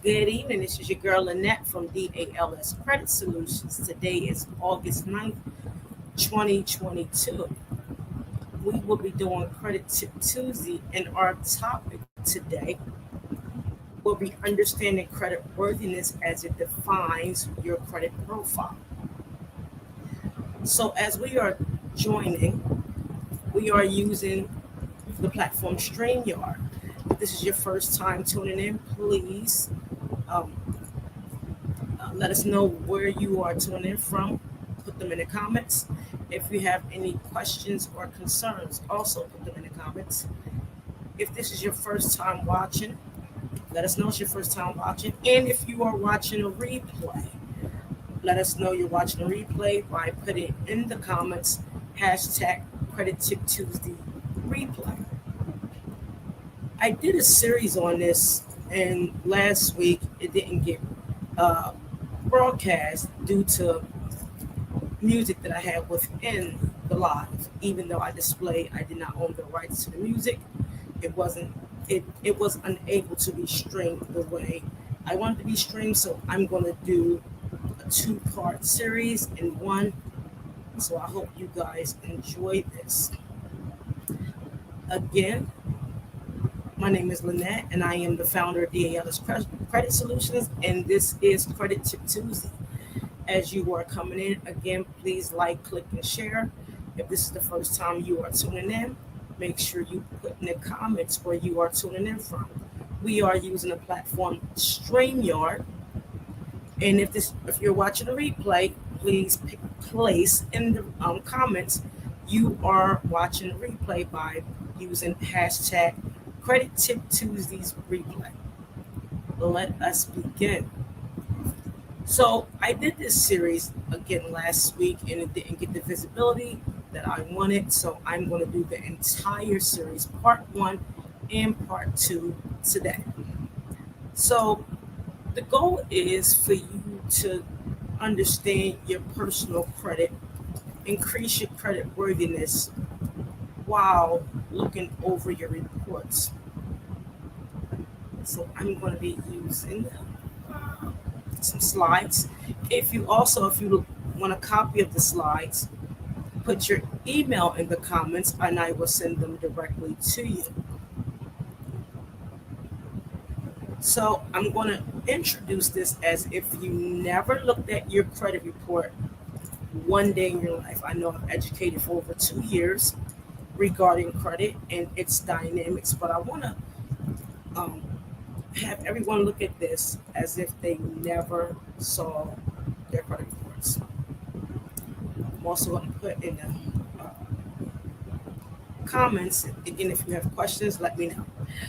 Good evening. This is your girl Lynette from DALS Credit Solutions. Today is August 9th, 2022. We will be doing Credit Tip Tuesday, and our topic today will be understanding credit worthiness as it defines your credit profile. So, as we are joining, we are using the platform StreamYard. If this is your first time tuning in, please um, let us know where you are tuning in from. Put them in the comments. If you have any questions or concerns, also put them in the comments. If this is your first time watching, let us know it's your first time watching. And if you are watching a replay, let us know you're watching a replay by putting in the comments hashtag Credit Tip Tuesday replay. I did a series on this, and last week it didn't get uh, broadcast due to music that I had within the live. Even though I did not own the rights to the music. It was unable to be streamed the way I wanted to be streamed. So I'm going to do a 2-part series in one. So I hope you guys enjoy this. Again, my name is Lynette, and I am the founder of DALS Credit Solutions, and this is Credit Tip Tuesday. As you are coming in, again, please like, click, and share. If this is the first time you are tuning in, make sure you put in the comments where you are tuning in from. We are using the platform StreamYard, and if you're watching a replay, please place in the comments you are watching a replay by using hashtag Credit Tip Tuesdays replay. Let us begin. So I did this series again last week, and it didn't get the visibility that I wanted. So I'm going to do the entire series, part 1 and part 2 today. So the goal is for you to understand your personal credit, increase your credit worthiness while looking over your reports. So I'm going to be using some slides. If you want a copy of the slides, put your email in the comments and I will send them directly to you. So I'm going to introduce this as if you never looked at your credit report one day in your life. I know I've educated for over 2 years regarding credit and its dynamics, but I want to have everyone look at this as if they never saw their credit reports. I'm also going to put in the comments, again, if you have questions, let me know.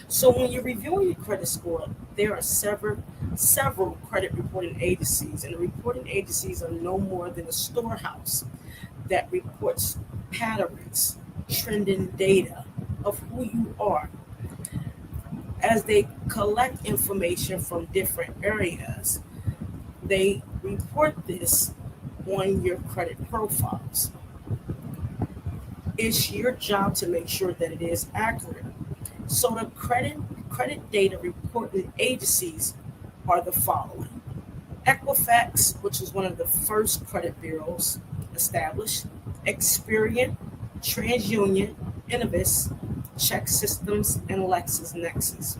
So when you're reviewing your credit score, there are several credit reporting agencies, and the reporting agencies are no more than a storehouse that reports patterns, trending data of who you are. As they collect information from different areas, they report this on your credit profiles. It's your job to make sure that it is accurate. So the credit data reporting agencies are the following: Equifax, which was one of the first credit bureaus established; Experian, TransUnion, Innovis, Check Systems, and LexisNexis.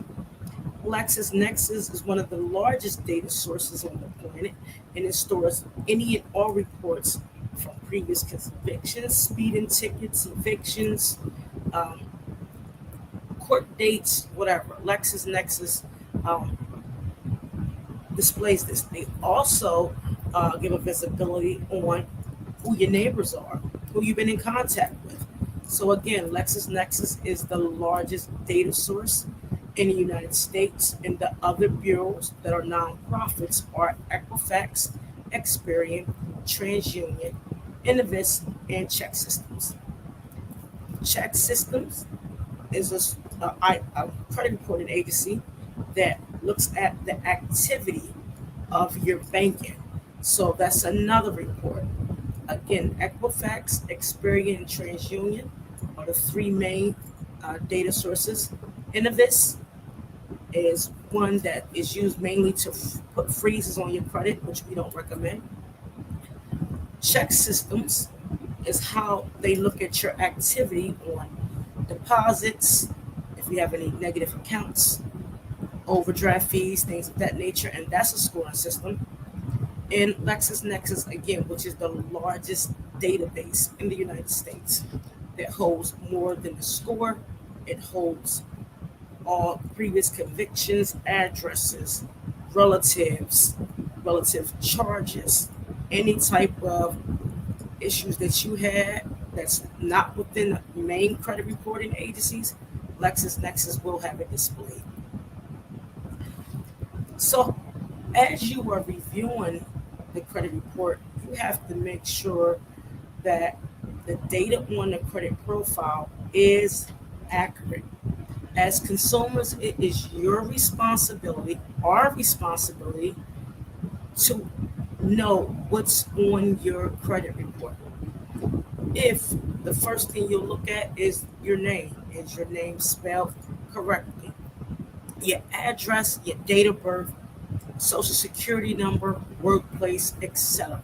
LexisNexis is one of the largest data sources on the planet, and it stores any and all reports from previous convictions, speeding tickets, evictions, court dates, whatever. LexisNexis displays this. They also give a visibility on who your neighbors are, who you've been in contact with. So again, LexisNexis is the largest data source in the United States, and the other bureaus that are nonprofits are Equifax, Experian, TransUnion, Innovis, and Check Systems. Check Systems is a credit reporting agency that looks at the activity of your banking. So that's another report. Again, Equifax, Experian, and TransUnion are the 3 main data sources. Innovis is one that is used mainly to put freezes on your credit, which we don't recommend. Check systems is how they look at your activity on deposits, if you have any negative accounts, overdraft fees, things of that nature, and that's a scoring system. And LexisNexis, again, which is the largest database in the United States that holds more than the score. It holds all previous convictions, addresses, relatives, relative charges, any type of issues that you had that's not within the main credit reporting agencies. LexisNexis will have it displayed. So, as you are reviewing the credit report, you have to make sure that the data on the credit profile is accurate. As consumers, it is your responsibility, our responsibility, to know what's on your credit report. If the first thing you'll look at is your name, is your name spelled correctly? Your address, your date of birth, social security number, workplace, etc.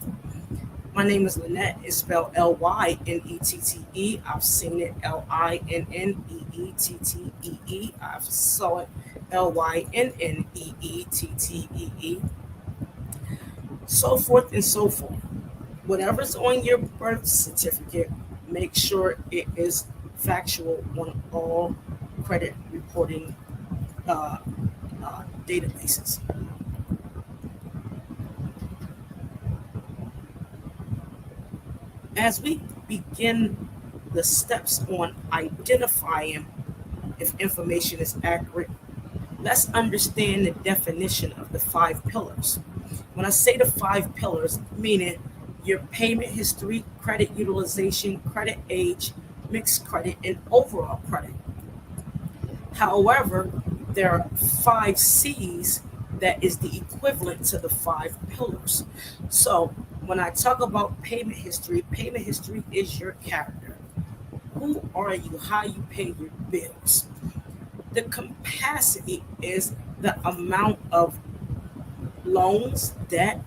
My name is Lynette. It's spelled Lynnette. I've seen it Linneettee. I've saw it Lynneettee. So forth and so forth. Whatever's on your birth certificate, make sure it is factual on all credit reporting databases. As we begin the steps on identifying if information is accurate, let's understand the definition of the 5 pillars. When I say the 5 pillars, meaning your payment history, credit utilization, credit age, mixed credit, and overall credit. However, there are 5 C's that is the equivalent to the 5 pillars. So when I talk about payment history is your character. Who are you? How you pay your bills. The capacity is the amount of loans, debt,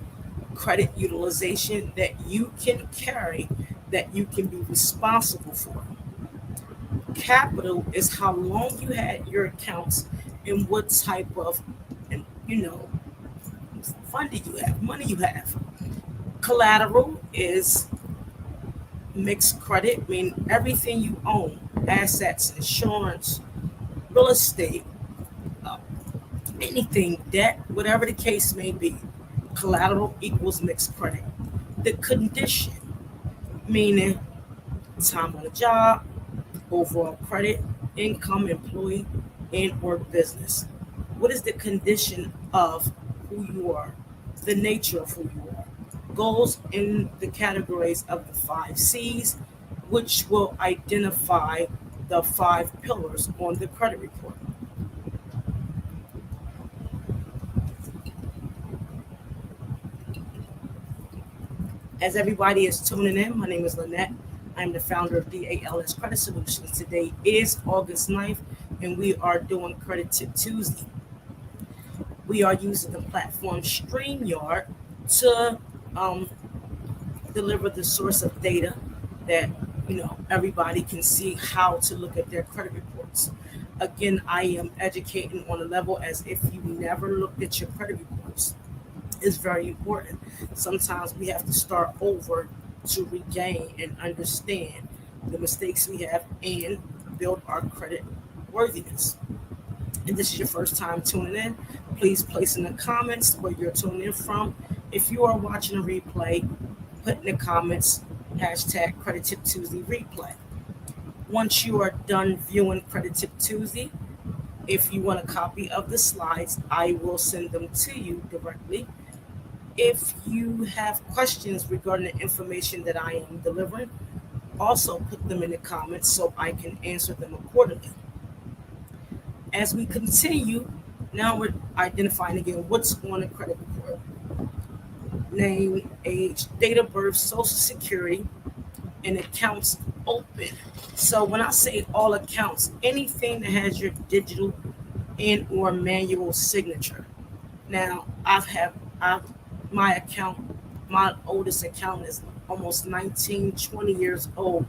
credit utilization that you can carry, that you can be responsible for. Capital is how long you had your accounts and what type of, you know, funding you have, money you have. Collateral is mixed credit, I mean everything you own, assets, insurance, real estate, uh, anything, debt, whatever the case may be. Collateral equals mixed credit. The condition, meaning time on the job, overall credit, income, employee, and or business. What is the condition of who you are? The nature of who you are. Goals in the categories of the 5 C's, which will identify the 5 pillars on the credit report. As everybody is tuning in, my name is Lynette. I'm the founder of DALS Credit Solutions. Today is August 9th, and we are doing Credit Tip Tuesday. We are using the platform StreamYard to deliver the source of data that everybody can see how to look at their credit reports. Again, I am educating on a level as if you never looked at your credit reports. It's very important. Sometimes we have to start over to regain and understand the mistakes we have and build our credit worthiness. And this is your first time tuning in, please place in the comments where you're tuning in from. If you are watching a replay, put in the comments hashtag Credit Tip Tuesday replay. Once you are done viewing Credit Tip Tuesday, if you want a copy of the slides, I will send them to you directly. If you have questions regarding the information that I am delivering, also put them in the comments so I can answer them accordingly. As we continue, now we're identifying again what's on a credit report. Name, age, date of birth, social security, and accounts open. So when I say all accounts, anything that has your digital and or manual signature. Now, I've my account, my oldest account is almost 19, 20 years old.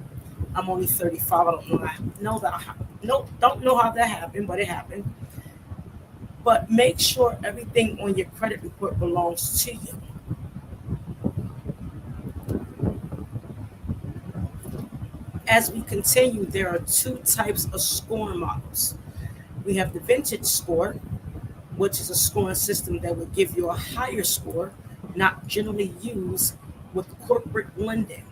I'm only 35. I don't know that. Know that. No, don't know how that happened, but it happened. But make sure everything on your credit report belongs to you. As we continue, there are two types of scoring models. We have the vintage score, which is a scoring system that will give you a higher score, not generally used with corporate lending.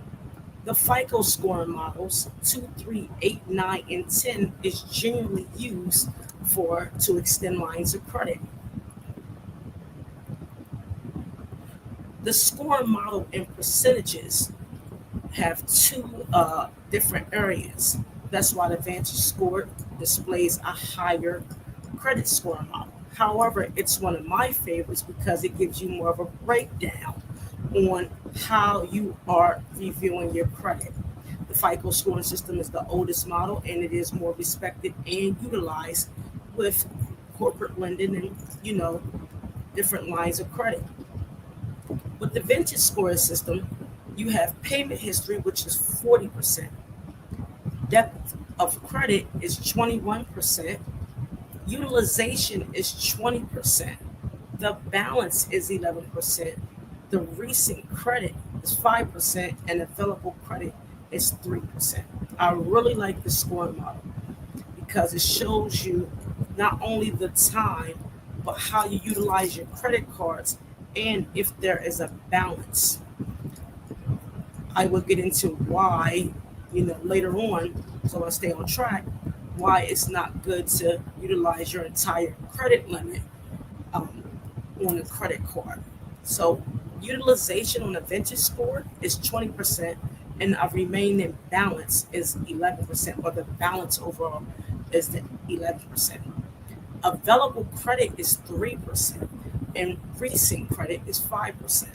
The FICO scoring models 2, 3, 8, 9, and 10 is generally used for to extend lines of credit. The scoring model and percentages have two different areas. That's why the Vantage score displays a higher credit score model. However, it's one of my favorites because it gives you more of a breakdown on how you are reviewing your credit. The FICO scoring system is the oldest model and it is more respected and utilized with corporate lending and, different lines of credit. With the vintage scoring system, you have payment history, which is 40%. Depth of credit is 21%. Utilization is 20%. The balance is 11%. The recent credit is 5%, and available credit is 3%. I really like the scoring model because it shows you not only the time, but how you utilize your credit cards and if there is a balance. I will get into why, later on, so I stay on track, why it's not good to utilize your entire credit limit um, on a credit card. So utilization on a vintage score is 20% and a remaining balance is 11%, or the balance overall is the 11%. Available credit is 3% and recent credit is 5%.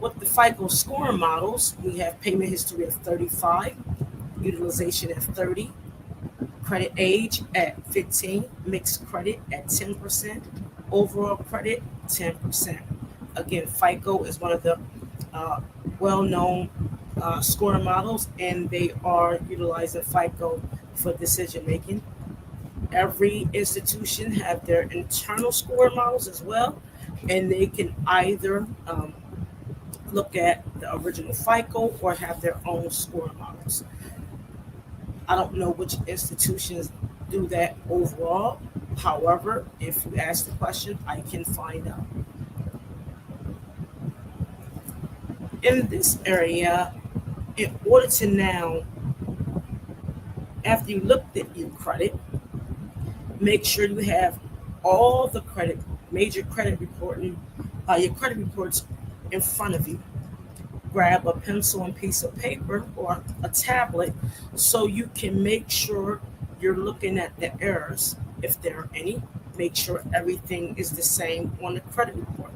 With the FICO scoring models, we have payment history of 35, utilization at 30, credit age at 15, mixed credit at 10%, overall credit 10%. Again, FICO is one of the well-known scoring models, and they are utilizing FICO for decision making. Every institution have their internal scoring models as well, and they can either look at the original FICO or have their own scoring models. I don't know which institutions do that overall. However, if you ask the question, I can find out. In this area, in order to now, after you looked at your credit, make sure you have all the credit, major credit reporting, your credit reports in front of you. Grab a pencil and piece of paper or a tablet so you can make sure you're looking at the errors, if there are any. Make sure everything is the same on the credit report.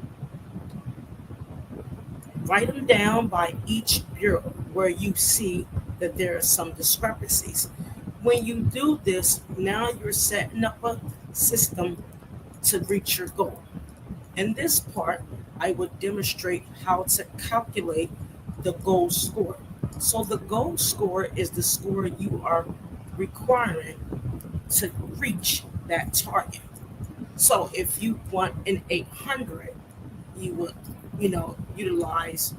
Write them down by each bureau where you see that there are some discrepancies. When you do this, now you're setting up a system to reach your goal. In this part, I would demonstrate how to calculate the goal score. So the goal score is the score you are requiring to reach that target. So if you want an 800, you would, utilize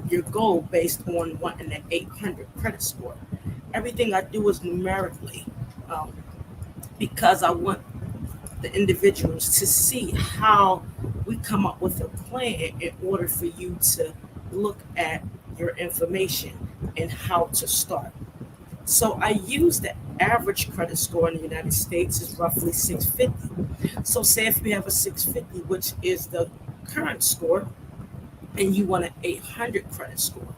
your goal based on wanting an 800 credit score. Everything I do is numerically um, because I want the individuals to see how we come up with a plan in order for you to look at your information and how to start. So I use the average credit score in the United States is roughly 650. So say if you have a 650, which is the current score, and you want an 800 credit score,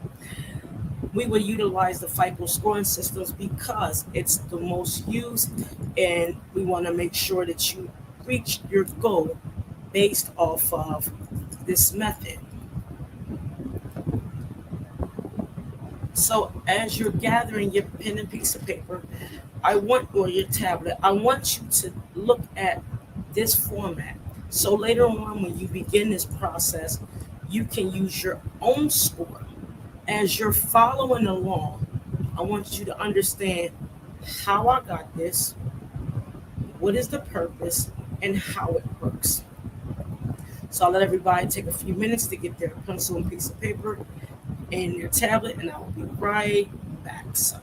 we will utilize the FICO scoring systems because it's the most used, and we want to make sure that you reach your goal based off of this method. So as you're gathering your pen and piece of paper, or your tablet, I want you to look at this format. So later on, when you begin this process, you can use your own score. As you're following along, I want you to understand how I got this, what is the purpose, and how it works. So I'll let everybody take a few minutes to get their pencil and piece of paper and your tablet, and I will be right back. So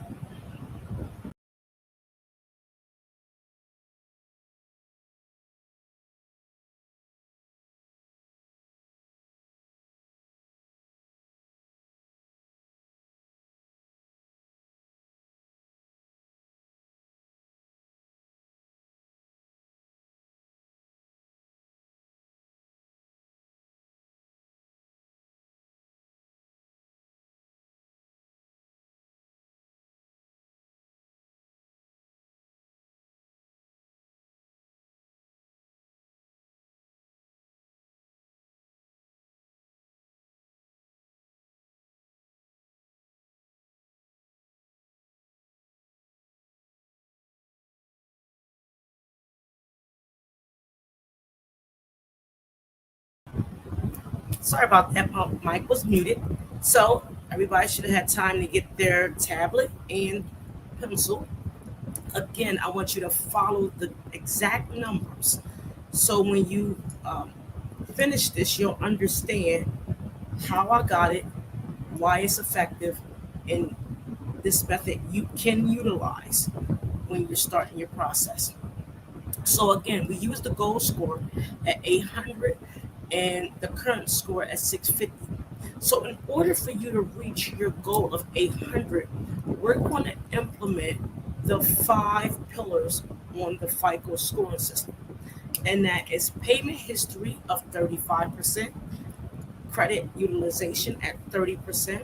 sorry about that. My mic was muted. So everybody should have had time to get their tablet and pencil. Again, I want you to follow the exact numbers. So when you finish this, you'll understand how I got it, why it's effective, and this method you can utilize when you're starting your process. So again, we use the goal score at 800 and the current score at 650. So in order for you to reach your goal of 800, we're going to implement the 5 pillars on the FICO scoring system. And that is payment history of 35%, credit utilization at 30%,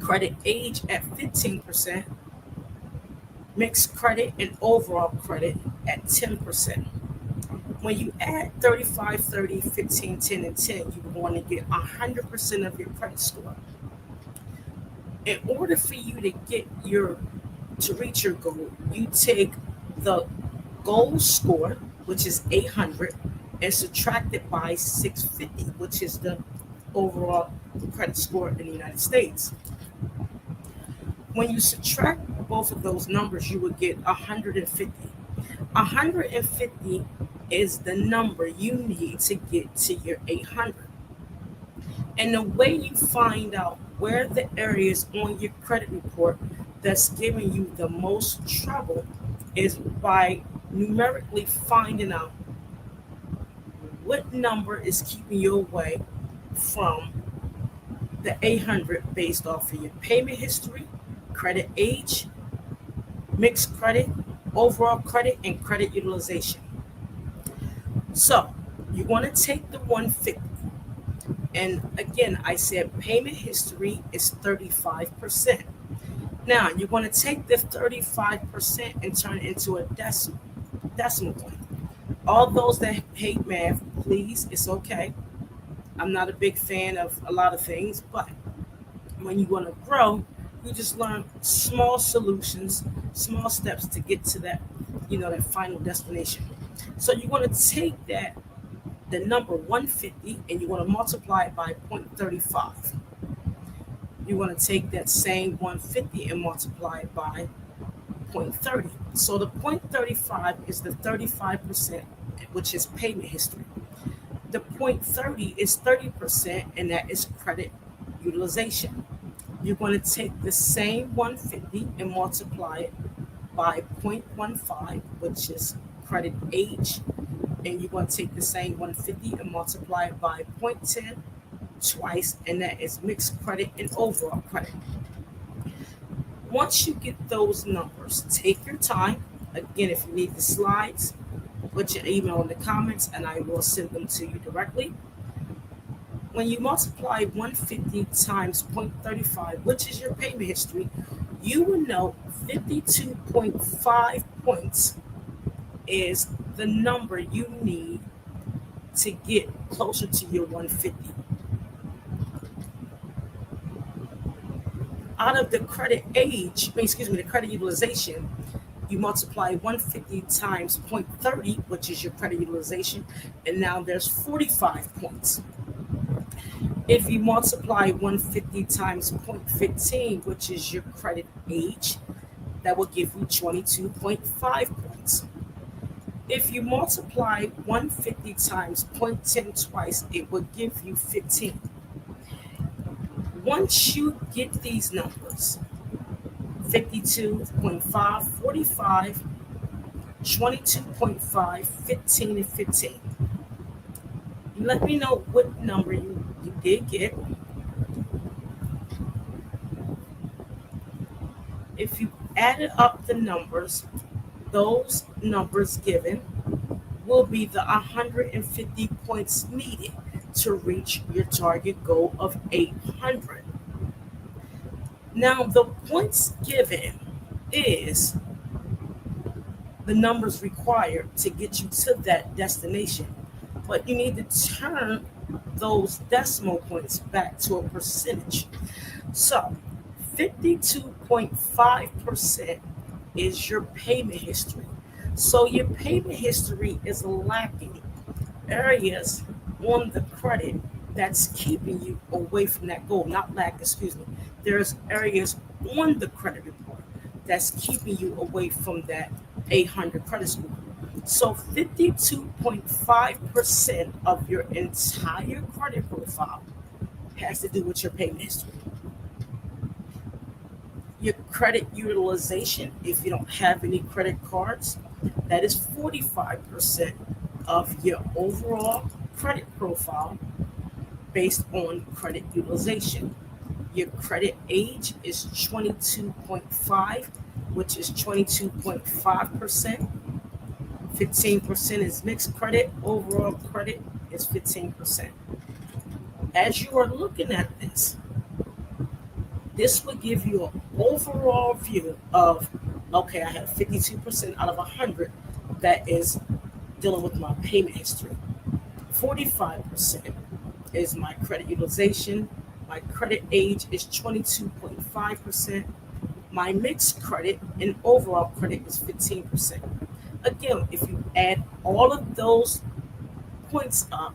credit age at 15%, mixed credit and overall credit at 10%. When you add 35, 30, 15, 10, and 10, you're going to get 100% of your credit score. In order for you to reach your goal, you take the goal score, which is 800, and subtract it by 650, which is the overall credit score in the United States. When you subtract both of those numbers, you would get 150. 150 is the number you need to get to your 800. And the way you find out where the areas on your credit report that's giving you the most trouble is by numerically finding out what number is keeping you away from the 800 based off of your payment history, credit age, mixed credit, overall credit, and credit utilization. So you want to take the 150. And again, I said payment history is 35%. Now you're going to take this 35% and turn it into a decimal point. All those that hate math, please, it's okay. I'm not a big fan of a lot of things, but when you want to grow, you just learn small solutions, small steps to get to that final destination. So you want to take the number 150, and you want to multiply it by 0.35. You want to take that same 150 and multiply it by 0.30. So the 0.35 is the 35%, which is payment history. The 0.30 is 30%, and that is credit utilization. You're going to take the same 150 and multiply it by 0.15, which is credit age, and you're going to take the same 150 and multiply it by 0.10 twice, and that is mixed credit and overall credit. Once you get those numbers, take your time. Again, if you need the slides, put your email in the comments and I will send them to you directly. When you multiply 150 times 0.35, which is your payment history, you will know 52.5 points is the number you need to get closer to your 150. Out of the credit age, the credit utilization, You multiply 150 times 0.30, which is your credit utilization, and now there's 45 points. If you multiply 150 times 0.15, which is your credit age, that will give you 22.5 points. If you multiply 150 times 0.10 twice, it will give you 15. Once you get these numbers, 52.5, 45, 22.5, 15, and 15, let me know what number you did get. If you added up the numbers, those numbers given will be the 150 points needed to reach your target goal of 800. Now, the points given is the numbers required to get you to that destination, but you need to turn those decimal points back to a percentage. So 52.5% is your payment history. So your payment history is lacking areas on the credit that's keeping you away from that goal. Not lack, excuse me. There's areas on the credit report that's keeping you away from that 800 credit score. So 52.5% of your entire credit profile has to do with your payment history. Your credit utilization, if you don't have any credit cards, that is 45% of your overall credit profile based on credit utilization. Your credit age is 22.5, which is 22.5%. 15% is mixed credit. Overall credit is 15%. As you are looking at this will give you an overall view of, okay, I have 52% out of 100 that is dealing with my payment history. 45% is my credit utilization. My credit age is 22.5%. My mixed credit and overall credit is 15%. Again, if you add all of those points up,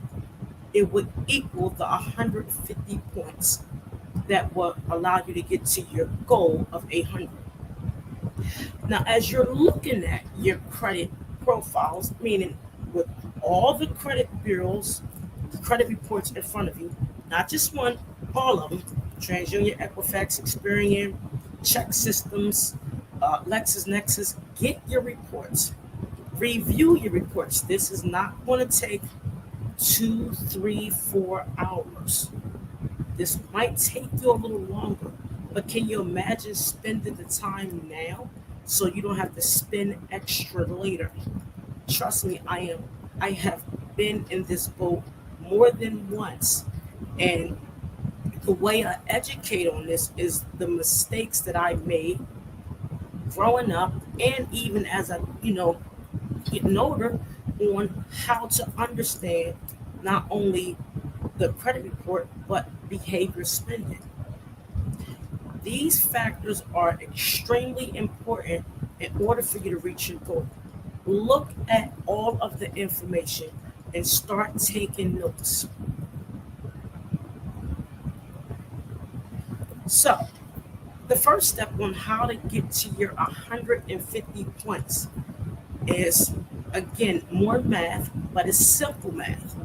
it would equal the 150 points that will allow you to get to your goal of 800. Now, as you're looking at your credit profiles, meaning with all the credit bureaus, credit reports in front of you, not just one, all of them, TransUnion, Equifax, Experian, Check Systems, LexisNexis, get your reports. Review your reports. This is not going to take 2, 3, 4 hours. This might take you a little longer, but can you imagine spending the time now so you don't have to spend extra later? Trust me, I have been in this boat more than once, and the way I educate on this is the mistakes that I made growing up, and even as I, getting older, on how to understand not only the credit report but behavior spending. These factors are extremely important in order for you to reach your goal. Look at all of the information and start taking notes. So, the first step on how to get to your 150 points is, again, more math, but it's simple math.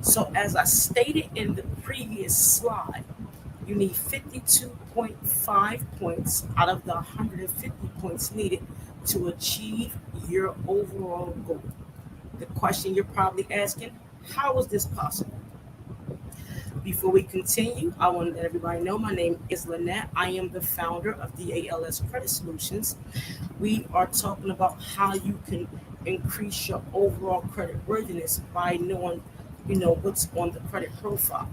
So, as I stated in the previous slide, you need 52.5 points out of the 150 points needed to achieve your overall goal. The question you're probably asking, how is this possible? Before we continue, I want to let everybody know my name is Lynette. I am the founder of DALS Credit Solutions. We are talking about how you can increase your overall credit worthiness by knowing, what's on the credit profile.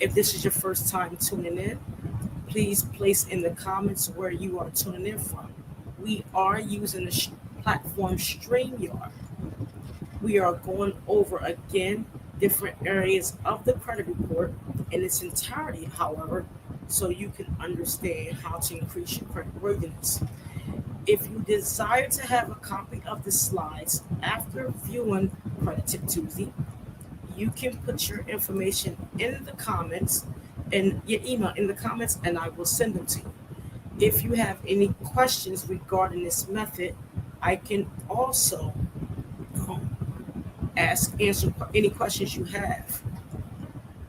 If this is your first time tuning in, please place in the comments where you are tuning in from. We are using the platform StreamYard. We are going over again different areas of the credit report in its entirety, however, so you can understand how to increase your credit worthiness. If you desire to have a copy of the slides after viewing Credit Tip Tuesday, you can put your information in the comments and your email in the comments, and I will send them to you. If you have any questions regarding this method, I can also answer any questions you have.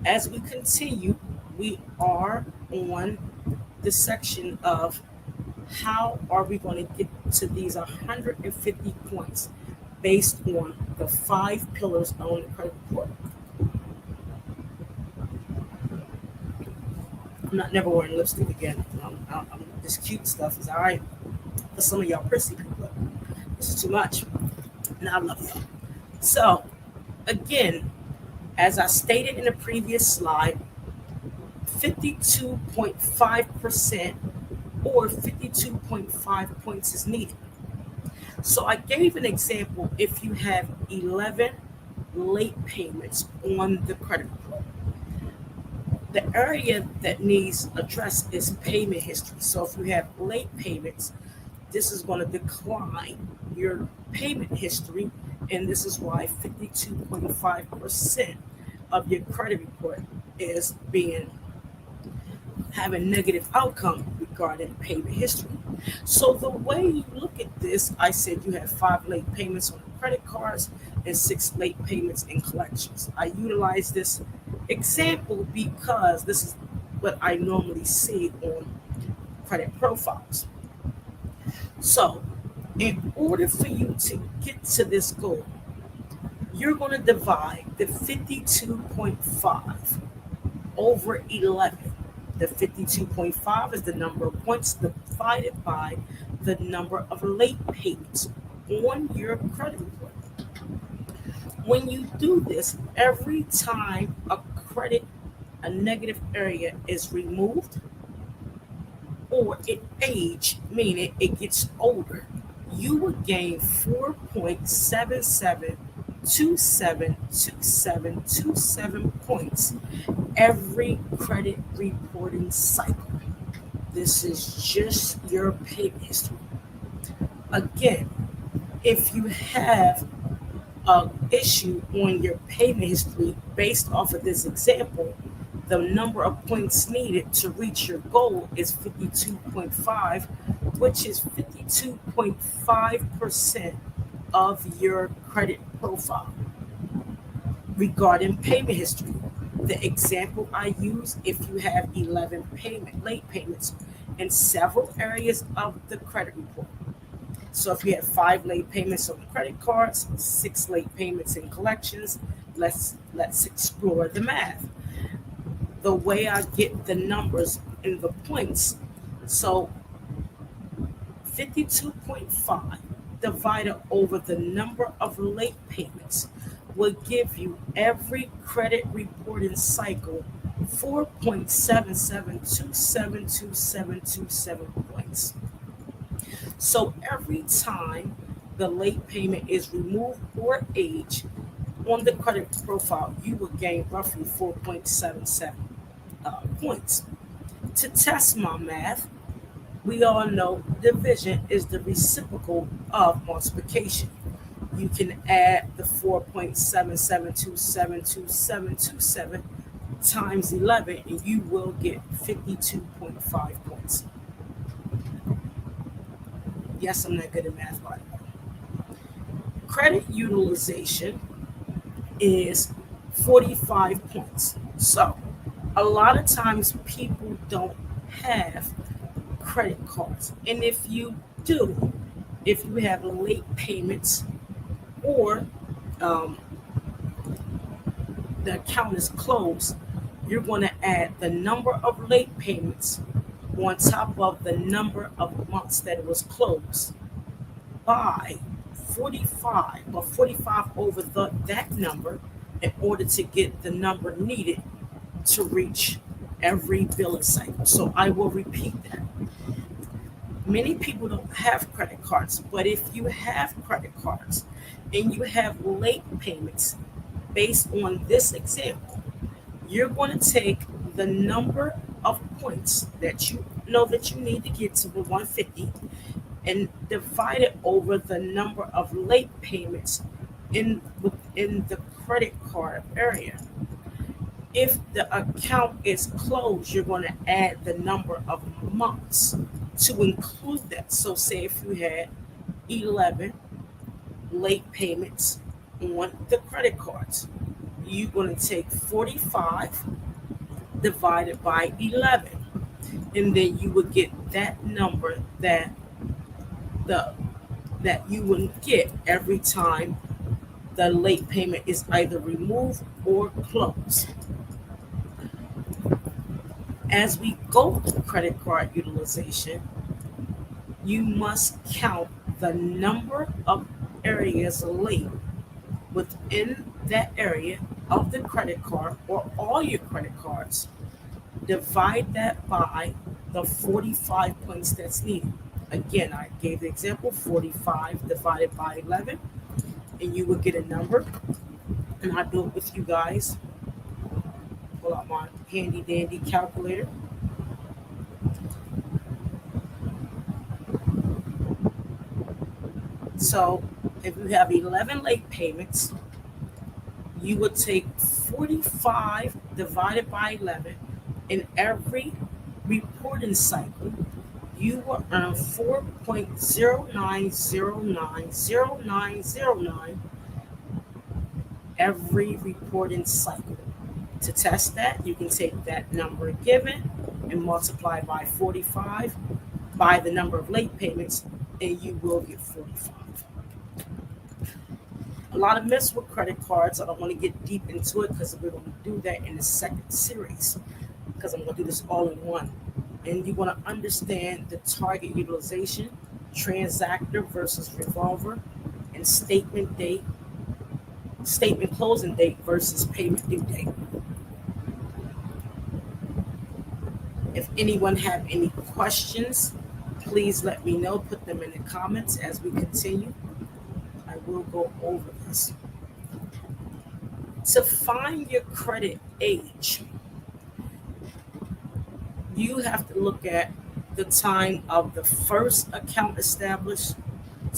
As we continue, we are on the section of how are we going to get to these 150 points based on the 5 pillars on the credit report. I'm not never wearing lipstick again. This cute stuff is all right for some of y'all prissy people. This is too much, and I love y'all. So, again, as I stated in the previous slide, 52.5% or 52.5 points is needed. So I gave an example. If you have 11 late payments on the credit report, the area that needs addressed is payment history. So if you have late payments, this is going to decline your payment history, and this is why 52.5% of your credit report is having negative outcome regarding payment history. So the way you look at this, I said you have 5 late payments on the credit cards and 6 late payments in collections. I utilize this example because this is what I normally see on credit profiles. So in order for you to get to this goal, you're going to divide the 52.5 over 11. The 52.5 is the number of points divided by the number of late payments on your credit report. When you do this, every time a negative area is removed or it age, meaning it gets older, you will gain 4.77272727 points every credit reporting cycle. This is just your payment history. Again, if you have an issue on your payment history based off of this example, the number of points needed to reach your goal is 52.5, which is 52.5% of your credit profile. Regarding payment history, the example I use, if you have 11 late payments in several areas of the credit report. So if you have 5 late payments on the credit cards, 6 late payments in collections, let's explore the math. The way I get the numbers and the points, so 52.5 divided over the number of late payments will give you every credit reporting cycle 4.77272727 points. So every time the late payment is removed or aged on the credit profile, you will gain roughly 4.77 points. To test my math, we all know division is the reciprocal of multiplication. You can add the 4.77272727 times 11, and you will get 52.5 points. Yes, I'm not good at math, by the way. Credit utilization is 45 points. So a lot of times people don't have credit cards. And if you do, if you have late payments or the account is closed, you're going to add the number of late payments on top of the number of months that it was closed by 45 or 45 over that number in order to get the number needed to reach every billing cycle. So I will repeat that. Many people don't have credit cards, but if you have credit cards and you have late payments based on this example, you're going to take the number of points that you know that you need to get to the 150, and divide it over the number of late payments within the credit card area. If the account is closed, you're going to add the number of months to include that. So, say if you had 11 late payments on the credit cards, you're going to take 45 divided by 11, and then you would get that number the that you would get every time the late payment is either removed or closed. As we go through credit card utilization, you must count the number of areas late within that area of the credit card or all your credit cards. Divide that by the 45 points that's needed. Again, I gave the example 45 divided by 11, and you would get a number. And I'll do it with you guys. Pull out my handy dandy calculator. So if you have 11 late payments, you would take 45 divided by 11. In every reporting cycle, you will earn 4.09090909 every reporting cycle. To test that, you can take that number given and multiply by 45 by the number of late payments, and you will get 45. A lot of myths with credit cards. I don't want to get deep into it because we're going to do that in the second series, because I'm going to do this all in one. And you want to understand the target utilization, transactor versus revolver, and statement closing date versus payment due date. If anyone have any questions, please let me know. Put them in the comments as we continue. I will go over this. To find your credit age, you have to look at the time of the first account established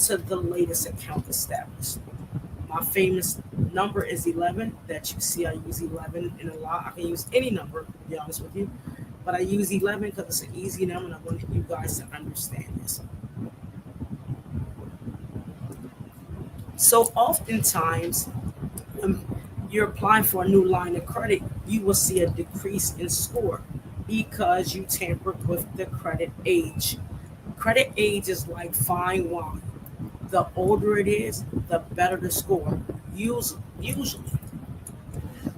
to the latest account established. My famous number is 11 that you see. I use 11 in a lot. I can use any number, to be honest with you, but I use 11 because it's an easy number, and I want you guys to understand this. So oftentimes, when you're applying for a new line of credit, you will see a decrease in score because you tampered with the credit age. Credit age is like fine wine. The older it is, the better the score, usually.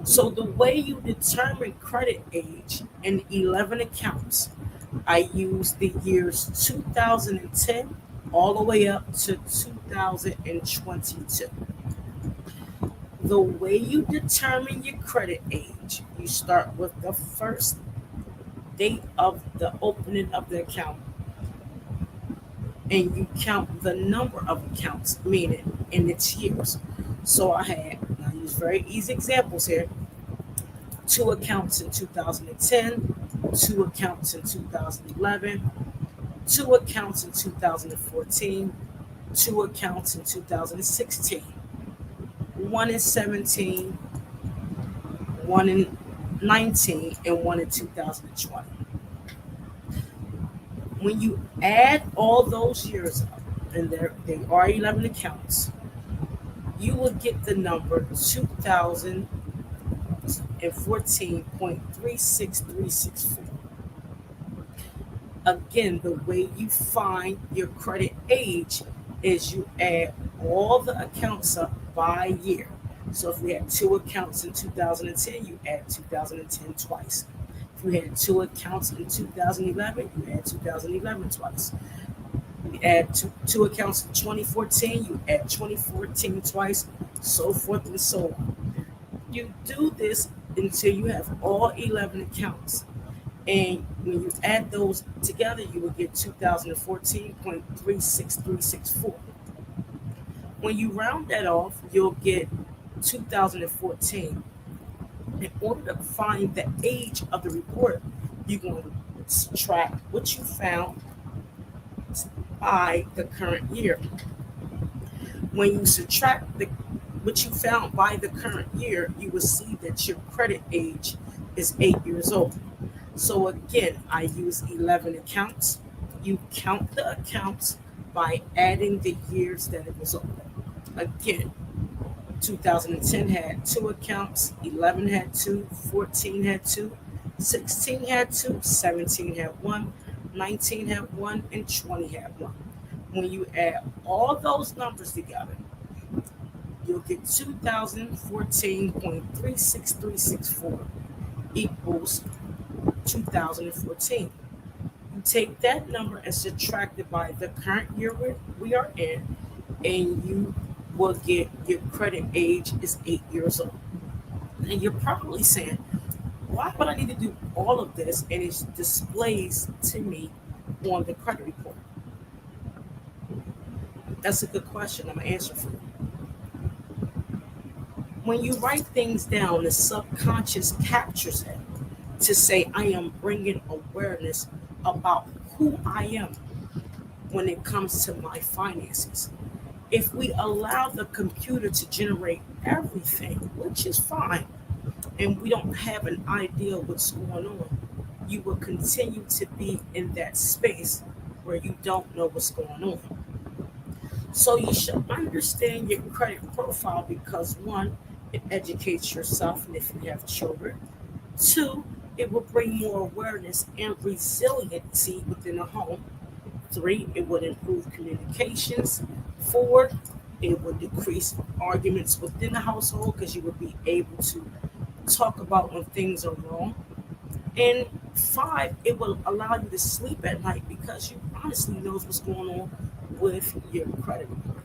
So the way you determine credit age in 11 accounts, I use the years 2010 all the way up to 2022. The way you determine your credit age, you start with the first date of the opening of the account, and you count the number of accounts, meaning in its years. So I use very easy examples here. 2 accounts in 2010, 2 accounts in 2011, 2 accounts in 2014, 2 accounts in 2016, 1 in 17, 1 in 19, and 1 in 2020. When you add all those years up, and there they are 11 accounts, you will get the number 2014.36364. Again, the way you find your credit age is you add all the accounts up by year. So if we had 2 accounts in 2010, you add 2010 twice. If you had 2 accounts in 2011, you add 2011 twice. You add two accounts in 2014, you add 2014 twice, so forth and so on. You do this until you have all 11 accounts. And when you add those together, you will get 2014.36364. When you round that off, you'll get 2014. In order to find the age of the report, you're going to subtract what you found by the current year. When you subtract what you found by the current year, you will see that your credit age is 8 years old. So again, I use 11 accounts. You count the accounts by adding the years that it was open. Again, 2010 had two accounts, 11 had two, 14 had two, 16 had two, 17 had one, 19 had one, and 20 had one. When you add all those numbers together, you'll get 2014.36364 equals 2014. You take that and subtract it by the current year we are in, and you will get your credit age is 8 years old. And you're probably saying, why would I need to do all of this? And it displays to me on the credit report. That's a good question. I'm going to answer for you. When you write things down, the subconscious captures it to say, I am bringing awareness about who I am when it comes to my finances. If we allow the computer to generate everything, which is fine, and we don't have an idea what's going on, you will continue to be in that space where you don't know what's going on. So you should understand your credit profile because one, it educates yourself, and if you have children. Two, it will bring more awareness and resiliency within the home. Three, it would improve communications. Four, it would decrease arguments within the household because you would be able to talk about when things are wrong. And five, it will allow you to sleep at night because you honestly knows what's going on with your credit report.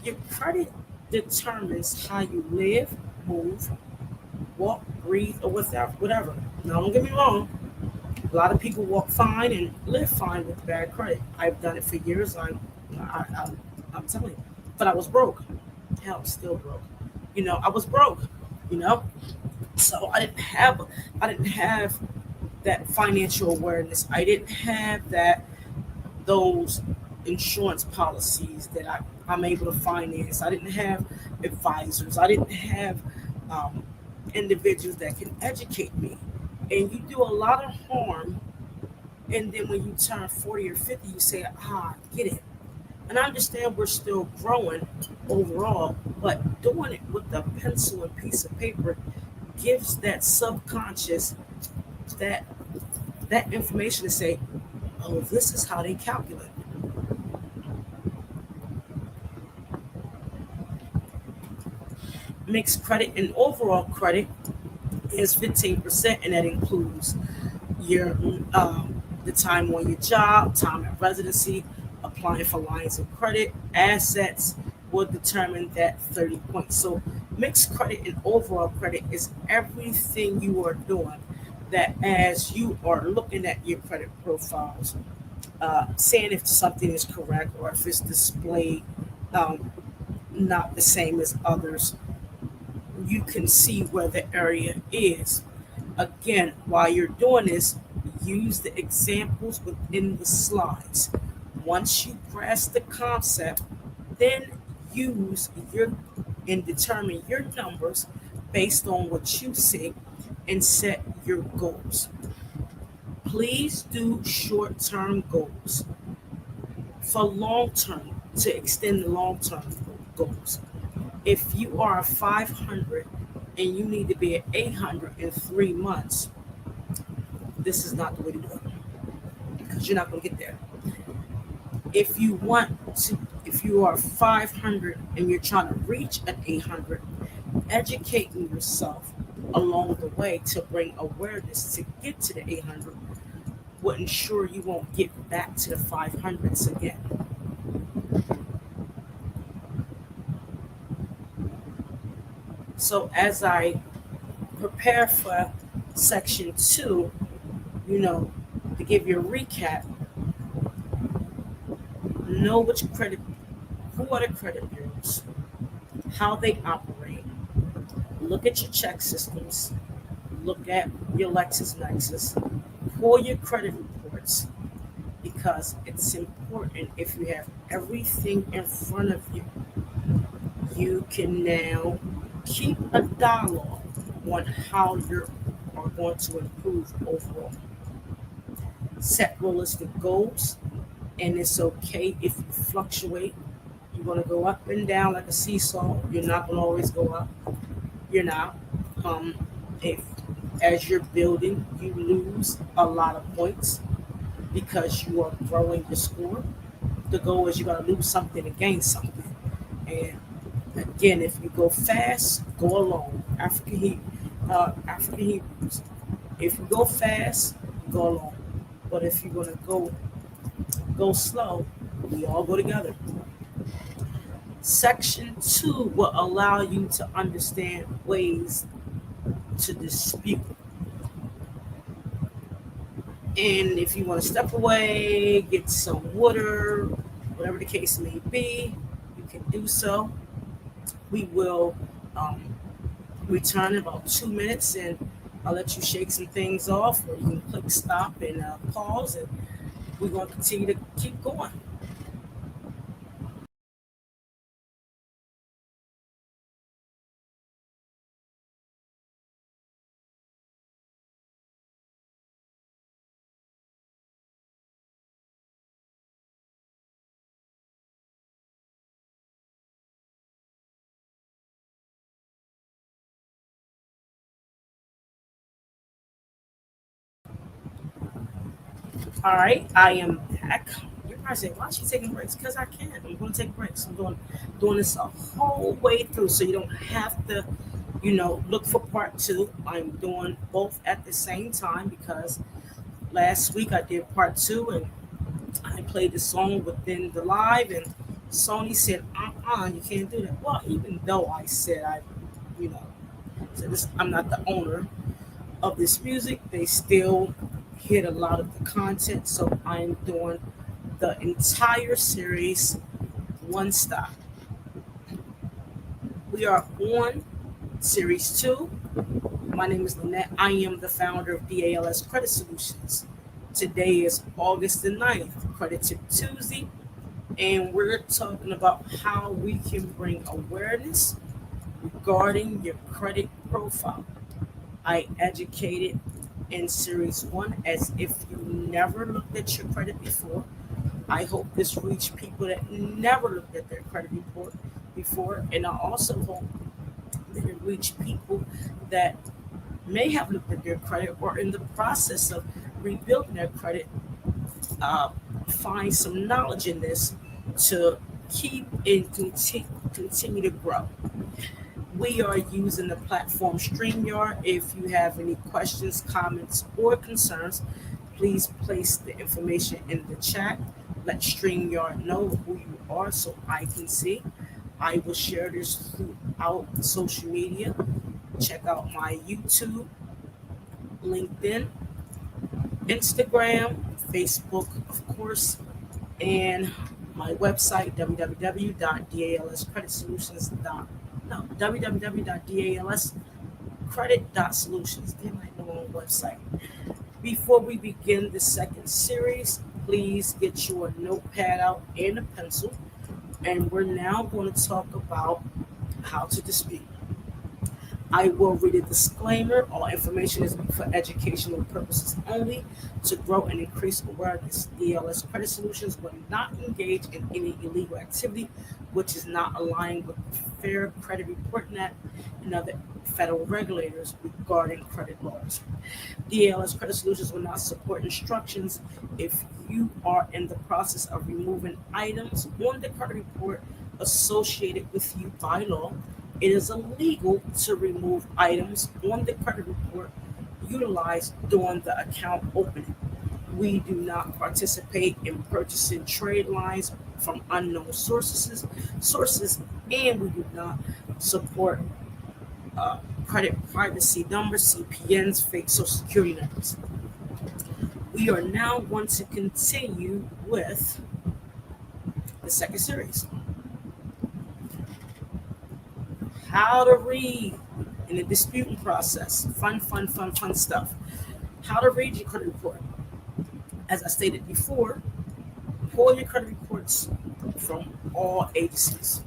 Your credit determines how you live, move, walk, breathe, or whatever. Now, don't get me wrong. A lot of people walk fine and live fine with bad credit. I've done it for years. I'm telling you. But I was broke. Hell, I'm still broke. I was broke. You know, so I didn't have that financial awareness. I didn't have those insurance policies that I'm able to finance. I didn't have advisors. I didn't have individuals that can educate me. And you do a lot of harm. And then when you turn 40 or 50, you say, get it. And I understand we're still growing overall, but doing it with a pencil and piece of paper gives that subconscious that information to say, oh, this is how they calculate. Mixed credit and overall credit is 15%, and that includes your the time on your job, time at residency, applying for lines of credit, assets will determine that 30 points. So mixed credit and overall credit is everything you are doing that as you are looking at your credit profiles, seeing if something is correct or if it's displayed not the same as others, you can see where the area is. Again, while you're doing this, use the examples within the slides. Once you grasp the concept, then use your and determine your numbers based on what you see and set your goals. Please do short-term goals for long-term to extend the long-term goals. If you are a 500 and you need to be at 800 in 3 months, this is not the way to do it because you're not going to get there. If you are 500 and you're trying to reach an 800, educating yourself along the way to bring awareness to get to the 800 will ensure you won't get back to the 500s again. So as I prepare for section 2, to give you a recap, know who are the credit bureaus, how they operate, look at your check systems, look at your LexisNexis, pull your credit reports, because it's important. If you have everything in front of you, you can now keep a dialogue on how you are going to improve overall. Set realistic goals, and it's okay if you fluctuate. You're going to go up and down like a seesaw. You're not going to always go up. You're not. If as you're building, you lose a lot of points because you are growing your score. The goal is you got to lose something to gain something. And again, if you go fast, go alone. African Hebrews. If you go fast, go alone. But if you're gonna go slow, we all go together. Section 2 will allow you to understand ways to dispute. And if you want to step away, get some water, whatever the case may be, you can do so. We will return in about 2 minutes, and I'll let you shake some things off, or you can click stop and pause, and we're going to continue to keep going. All right, I am back. You're probably saying, why is she taking breaks? Because I can. I'm going to take breaks. I'm doing this a whole way through, so you don't have to, look for part two. I'm doing both at the same time because last week I did part two, and I played the song within the live, and Sony said, you can't do that. Well, even though I said you know, said this, I'm not the owner of this music, they still hit a lot of the content. So I'm doing the entire series one stop. We are on series two. My name is Lynette. I am the founder of DALS Credit Solutions. Today is August the 9th, Credit Tip Tuesday, and we're talking about how we can bring awareness regarding your credit profile. I educated in series one as if you never looked at your credit before. I hope this reached people that never looked at their credit report before, and I also hope that it reached people that may have looked at their credit or in the process of rebuilding their credit, uh, find some knowledge in this to keep and continue to grow. We are using the platform StreamYard. If you have any questions, comments, or concerns, please place the information in the chat. Let StreamYard know who you are so I can see. I will share this throughout social media. Check out my YouTube, LinkedIn, Instagram, Facebook, of course, and my website, www.dalscreditsolutions.com. No, www.dalscredit.solutions. Damn, I know my own website. Before we begin the second series, please get your notepad out and a pencil. And we're now going to talk about how to dispute. I will read a disclaimer. All information is for educational purposes only to grow and increase awareness. DLS Credit Solutions will not engage in any illegal activity which is not aligned with the Fair Credit Reporting Act and other federal regulators regarding credit laws. DLS Credit Solutions will not support instructions if you are in the process of removing items on the credit report associated with you by law. It is illegal to remove items on the credit report utilized during the account opening. We do not participate in purchasing trade lines from unknown sources, and we do not support credit privacy numbers, CPNs, fake social security numbers. We are now going to continue with the second series. How to read in the disputing process. Fun stuff. How to read your credit report. As I stated before, pull your credit reports from all agencies.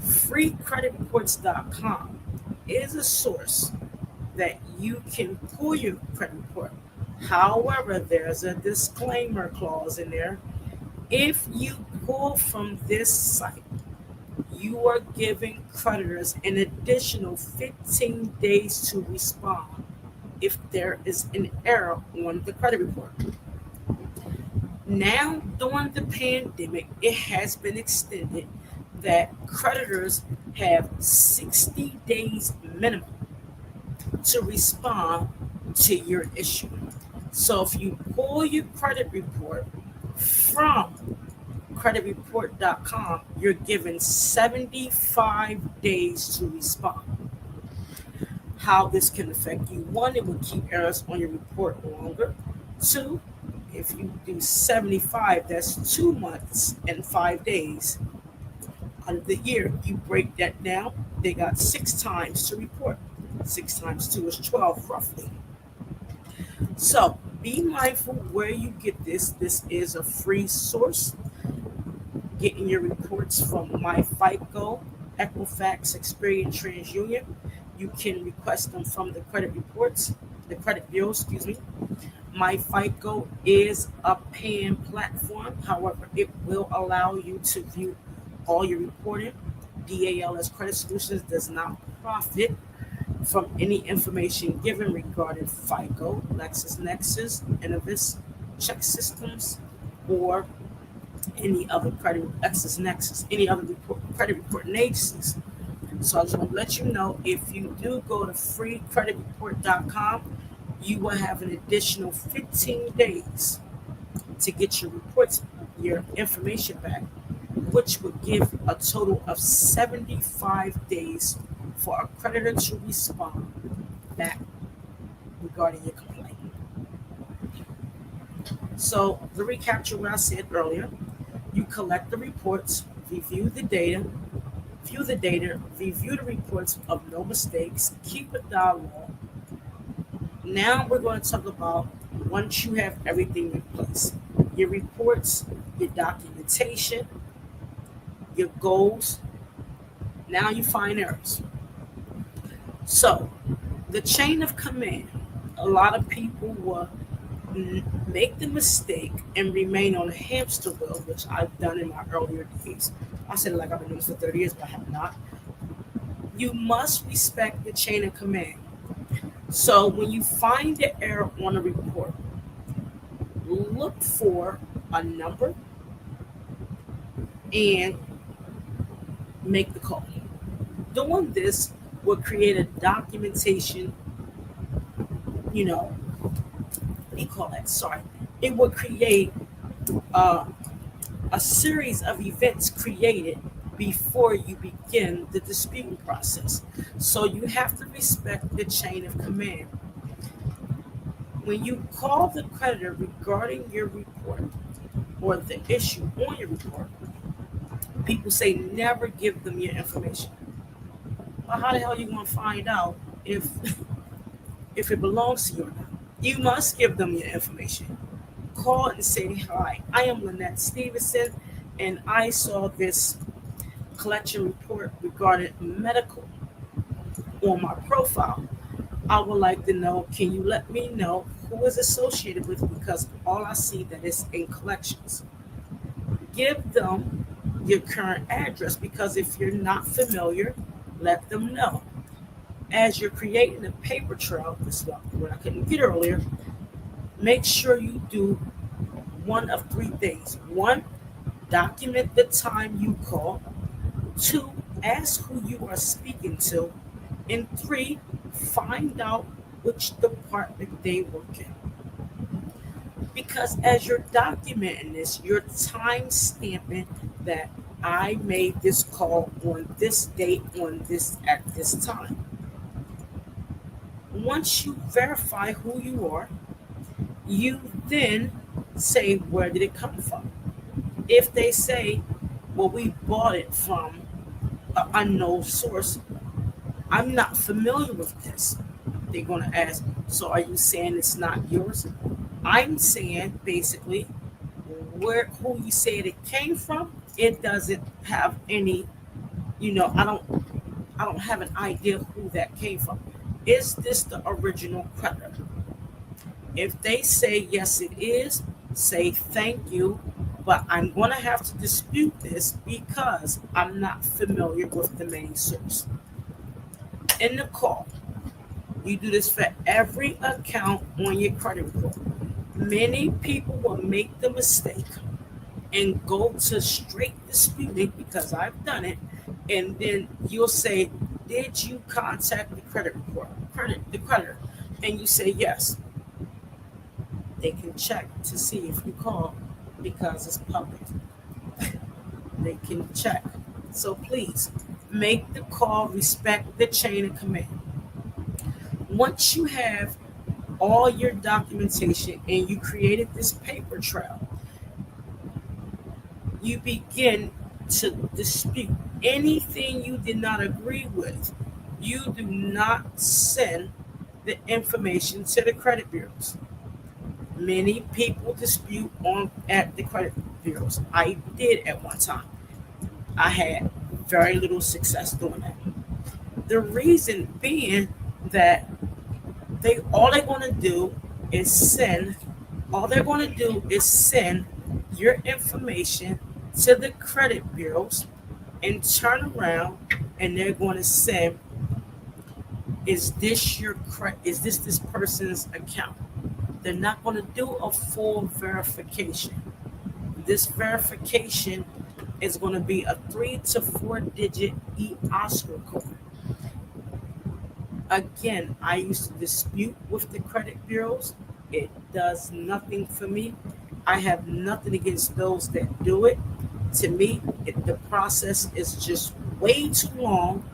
Freecreditreports.com is a source that you can pull your credit report. However, there's a disclaimer clause in there. If you pull from this site, you are giving creditors an additional 15 days to respond if there is an error on the credit report. Now, during the pandemic, it has been extended that creditors have 60 days minimum to respond to your issue. So if you pull your credit report from creditworthiness.com, you're given 75 days to respond. How this can affect you: one, it will keep errors on your report longer. Two, if you do 75, that's 2 months and 5 days out of the year. You break that down, they got 6 times to report. 6 times 2 is 12, roughly. So be mindful where you get this. This is a free source. Getting your reports from MyFICO, Equifax, Experian, TransUnion. You can request them from the credit bureau, excuse me. MyFICO is a paying platform. However, it will allow you to view all your reporting. DALS Credit Solutions does not profit from any information given regarding FICO, LexisNexis, Innovis, Check Systems, or any other LexisNexis, any other credit reporting agencies. So I just want to let you know, if you do go to freecreditreport.com, you will have an additional 15 days to get your reports, your information back, which would give a total of 75 days for a creditor to respond back regarding your complaint. So to recapture what I said earlier, you collect the reports, review the data, review the reports of no mistakes, keep a dialogue. Now we're going to talk about, once you have everything in place, your reports, your documentation, your goals, now you find errors. So the chain of command, a lot of people will make the mistake and remain on a hamster wheel, which I've done in my earlier days. I said it like I've been doing this for 30 years, but I have not. You must respect the chain of command. So when you find the error on a report, look for a number and make the call. Doing this will create a documentation, what do you call that? Sorry. It will create a series of events created before you begin the disputing process. So you have to respect the chain of command. When you call the creditor regarding your report or the issue on your report, people say never give them your information. Well, how the hell are you going to find out if it belongs to you or not? You must give them your information. Call and say, hi, I am Lynette Stevenson, and I saw this collection report regarding medical on my profile. I would like to know, can you let me know who is associated with it, because all I see that is in collections. Give them your current address, because if you're not familiar, let them know. As you're creating a paper trail, this is what I couldn't get earlier, make sure you do one of three things. One, document the time you call. Two, ask who you are speaking to. And three, find out which department they work in. Because as you're documenting this, you're time stamping that I made this call on this date, on this at this time. Once you verify who you are, you then say, where did it come from? If they say, well, we bought it from an unknown source, I'm not familiar with this. They're going to ask, so are you saying it's not yours? I'm saying, basically, where who you said it came from, it doesn't have any, I don't have an idea who that came from. Is this the original creditor? If they say yes, it is, say thank you, but I'm going to have to dispute this because I'm not familiar with the main source. In the call, you do this for every account on your credit report. Many people will make the mistake and go to straight disputing because I've done it, and then you'll say, "Did you contact the credit report, the creditor?" And you say yes. They can check to see if you call because it's public. They can check. So please make the call, respect the chain of command. Once you have all your documentation and you created this paper trail, you begin to dispute anything you did not agree with. You do not send the information to the credit bureaus. Many people dispute at the credit bureaus. I did at one time. I had very little success doing that. The reason being that they're going to do is send your information to the credit bureaus and turn around and they're going to say, is this person's account? They're not going to do a full verification. This verification is going to be a 3 to 4 digit e-Oscar code. Again, I used to dispute with the credit bureaus. It does nothing for me. I have nothing against those that do it. To me, the process is just way too long,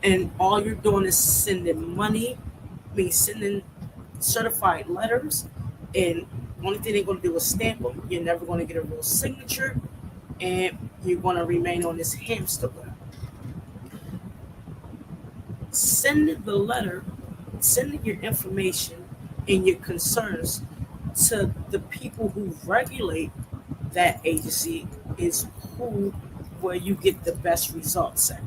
and all you're doing is sending certified letters, and only thing they're going to do is stamp them. You're never going to get a real signature, and you're going to remain on this hamster wheel. Sending your information and your concerns to the people who regulate that agency is where you get the best results at.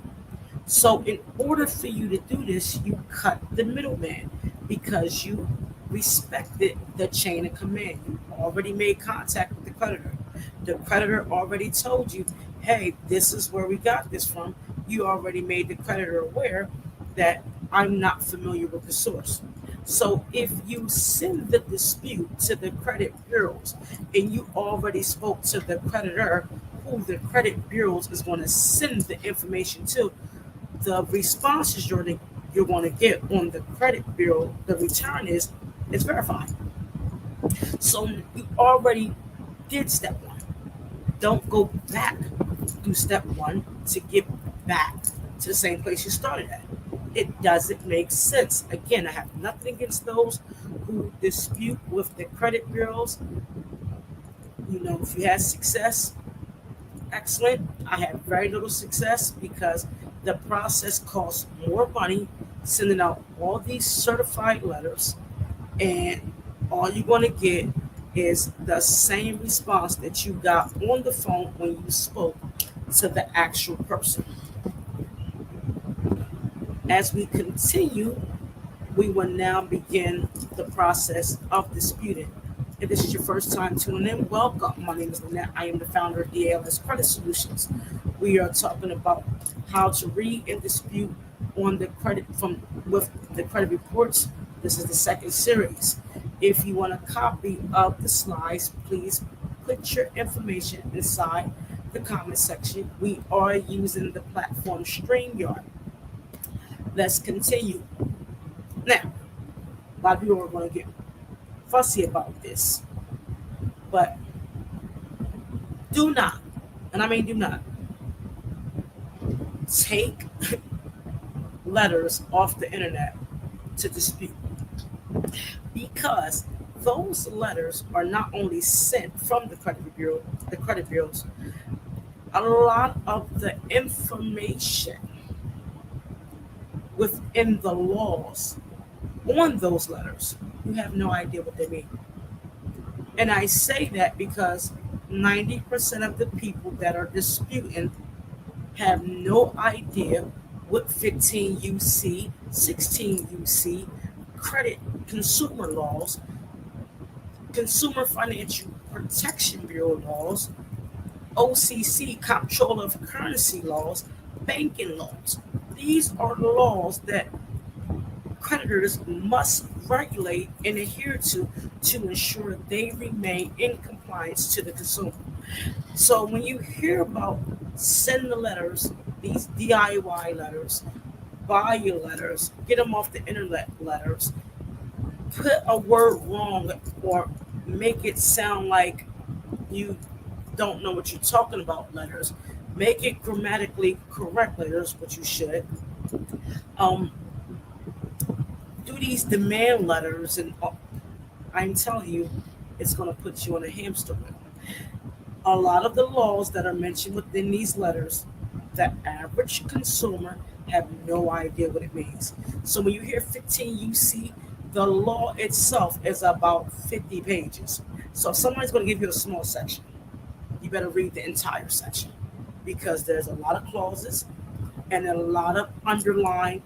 So in order for you to do this, you cut the middleman because you respected the chain of command. You already made contact with the creditor. The creditor already told you, hey, this is where we got this from. You already made the creditor aware that I'm not familiar with the source. So if you send the dispute to the credit bureaus and you already spoke to the creditor who the credit bureaus is going to send the information to, the responses you're going to get on the credit bureau, the return is verified. So you already did step one. Don't go back through step one to get back to the same place you started at. It doesn't make sense. Again, I have nothing against those who dispute with the credit bureaus. If you had success, excellent. I had very little success because the process costs more money sending out all these certified letters, and all you're going to get is the same response that you got on the phone when you spoke to the actual person. As we continue, we will now begin the process of disputing. If this is your first time tuning in, welcome. My name is Lynette. I am the founder of DALS Credit Solutions. We are talking about how to read and dispute on the credit with the credit reports. This is the second series. If you want a copy of the slides, please put your information inside the comment section. We are using the platform StreamYard. Let's continue. Now, a lot of people are going to get fussy about this, but do not, and I mean do not, take letters off the internet to dispute, because those letters are not only sent from the credit bureaus, a lot of the information within the laws on those letters, you have no idea what they mean. And I say that because 90% of the people that are disputing have no idea what 15 UC, 16 UC, credit consumer laws, Consumer Financial Protection Bureau laws, OCC, Comptroller of Currency laws, banking laws. These are the laws that creditors must regulate and adhere to ensure they remain in compliance to the consumer. So when you hear about send the letters, these DIY letters, buy your letters, get them off the internet letters, put a word wrong or make it sound like you don't know what you're talking about letters, make it grammatically correct letters, which you should. Um, do these demand letters, and I'm telling you, it's going to put you on a hamster wheel. A lot of the laws that are mentioned within these letters, the average consumer have no idea what it means. So when you hear 15 UC, the law itself is about 50 pages. So if somebody's going to give you a small section, you better read the entire section because there's a lot of clauses and a lot of underlying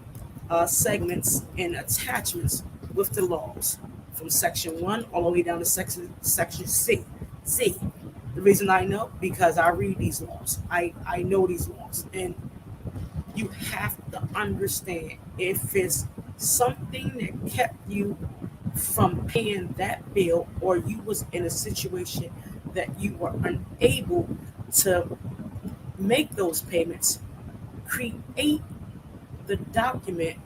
segments and attachments with the laws from section 1 all the way down to section C. C. The reason I know because I read these laws. I know these laws, and you have to understand if it's something that kept you from paying that bill or you was in a situation that you were unable to make those payments, create the document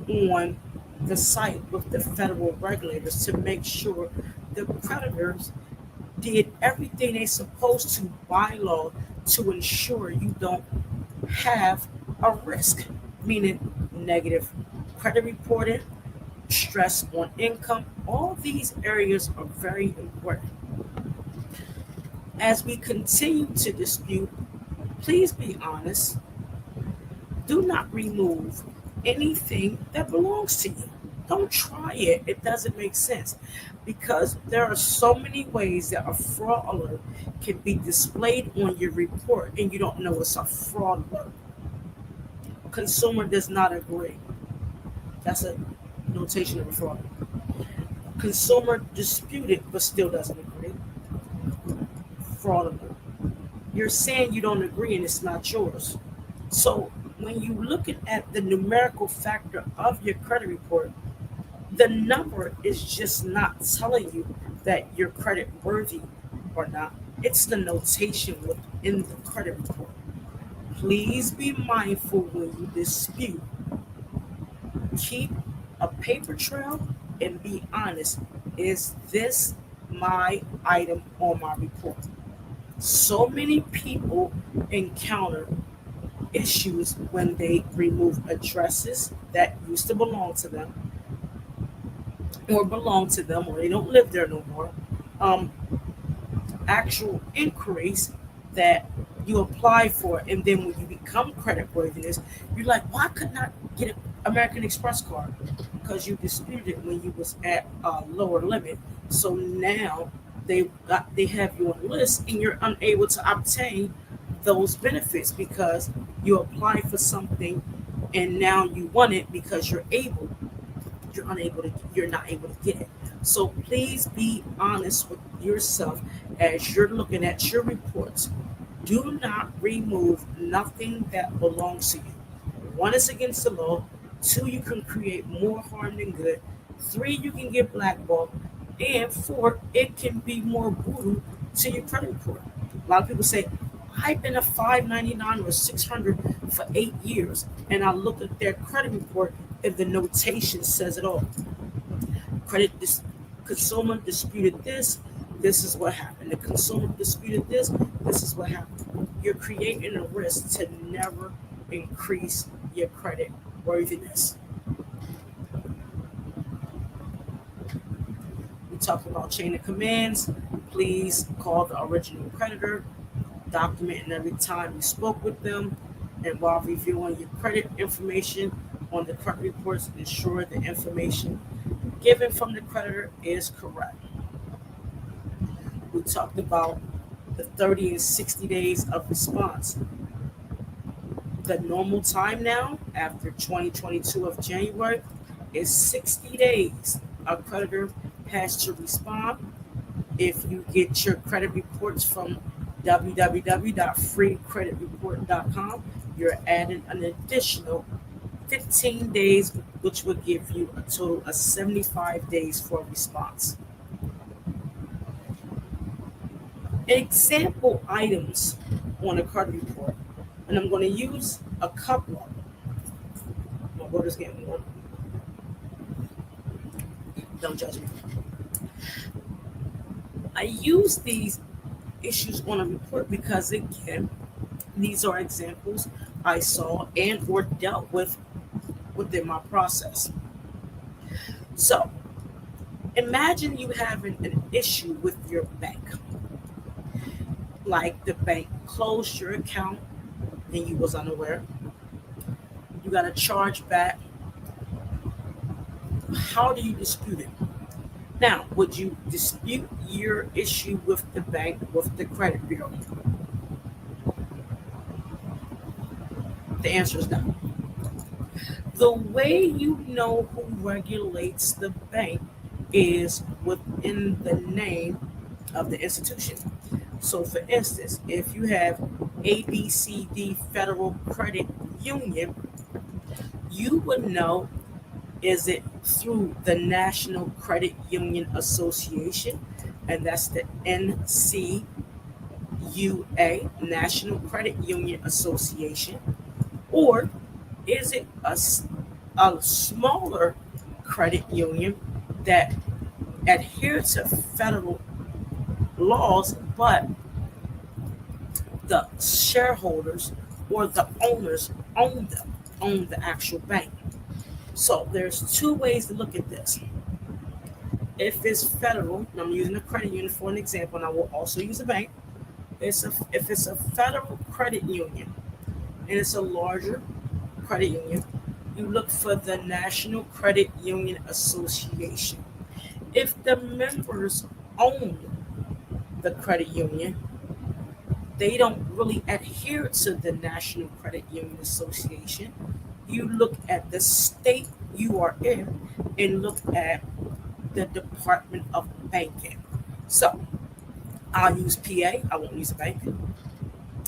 on the site with the federal regulators to make sure the creditors did everything they're supposed to by law to ensure you don't have a risk, meaning negative credit reporting, stress on income. All these areas are very important. As we continue to dispute, please be honest. Do not remove anything that belongs to you. Don't try it. It doesn't make sense because there are so many ways that a fraud alert can be displayed on your report and you don't know it's a fraud alert. Consumer does not agree. That's a notation of a fraud. Consumer disputed but still doesn't agree. Fraud alert. You're saying you don't agree and it's not yours. So when you look at the numerical factor of your credit report, the number is just not telling you that you're credit worthy or not. It's the notation within the credit report. Please be mindful when you dispute. Keep a paper trail and be honest. Is this my item on my report? So many people encounter issues when they remove addresses that used to belong to them, or they don't live there no more. Um, Actual inquiries that you apply for, and then when you become credit worthiness, you're like, why couldn't I get an American Express card? Because you disputed it when you was at a lower limit. So now they have you on the list, and you're unable to obtain those benefits because you apply for something, and now you want it because you're not able to get it. So please be honest with yourself as you're looking at your reports. Do not remove nothing that belongs to you. One is against the law. Two, you can create more harm than good. Three, you can get blackballed. And four, it can be more brutal to your credit report. A lot of people say, I've been a 599 or 600 for 8 years, and I look at their credit report and the notation says it all. Credit consumer disputed this. This is what happened. The consumer disputed this. This is what happened. You're creating a risk to never increase your credit worthiness. We talked about chain of commands. Please call the original creditor, documenting every time you spoke with them, and while reviewing your credit information on the credit reports, ensure the information given from the creditor is correct. We talked about the 30 and 60 days of response. The normal time now, after 2022 of January, is 60 days. A creditor has to respond. If you get your credit reports from www.freecreditreport.com, you're adding an additional 15 days, which will give you a total of 75 days for a response. Example items on a credit report, and I'm going to use a couple of them. My water's getting warm. Don't judge me. I use these issues on a report because, again, these are examples I saw and or dealt with within my process. So imagine you having an issue with your bank, like the bank closed your account and you was unaware. You got a charge back. How do you dispute it? Now, would you dispute your issue with the bank, with the credit bureau? The answer is no. The way you know who regulates the bank is within the name of the institution. So, for instance, if you have ABCD Federal Credit Union, you would know, is it through the National Credit Union Association, and that's the NCUA, National Credit Union Association, or is it a smaller credit union that adhere to federal laws, but the shareholders or the owners own the actual bank? So there's two ways to look at this. If it's federal, and I'm using a credit union for an example, and I will also use a bank. If it's a federal credit union and it's a larger credit union, you look for the National Credit Union Association. If the members own the credit union, they don't really adhere to the National Credit Union Association. You look at the state you are in and look at the Department of Banking. So I'll use PA, I won't use a bank.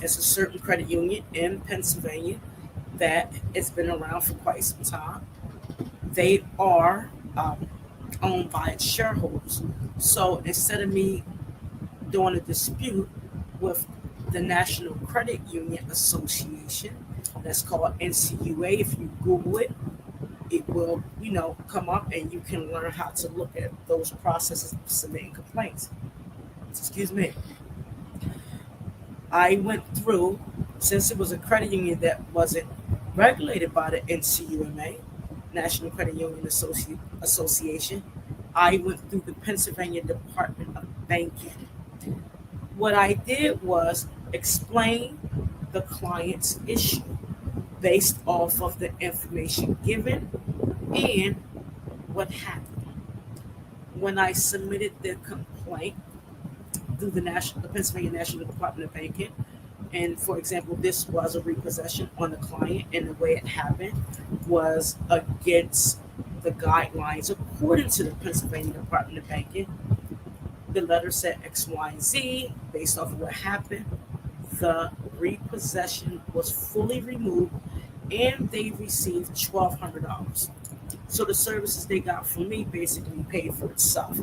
It's a certain credit union in Pennsylvania that has been around for quite some time. They are owned by its shareholders. So instead of me doing a dispute with the National Credit Union Association, that's called NCUA. If you Google it, it will, come up and you can learn how to look at those processes of submitting complaints. Excuse me. I went through, since it was a credit union that wasn't regulated by the NCUMA, National Credit Union Association, I went through the Pennsylvania Department of Banking. What I did was explain the client's issue based off of the information given and what happened. When I submitted the complaint through the Pennsylvania National Department of Banking, and for example, this was a repossession on the client, and the way it happened was against the guidelines according to the Pennsylvania Department of Banking. The letter said X, Y, and Z. Based off of what happened, the repossession was fully removed and they received $1,200. So the services they got from me basically paid for itself.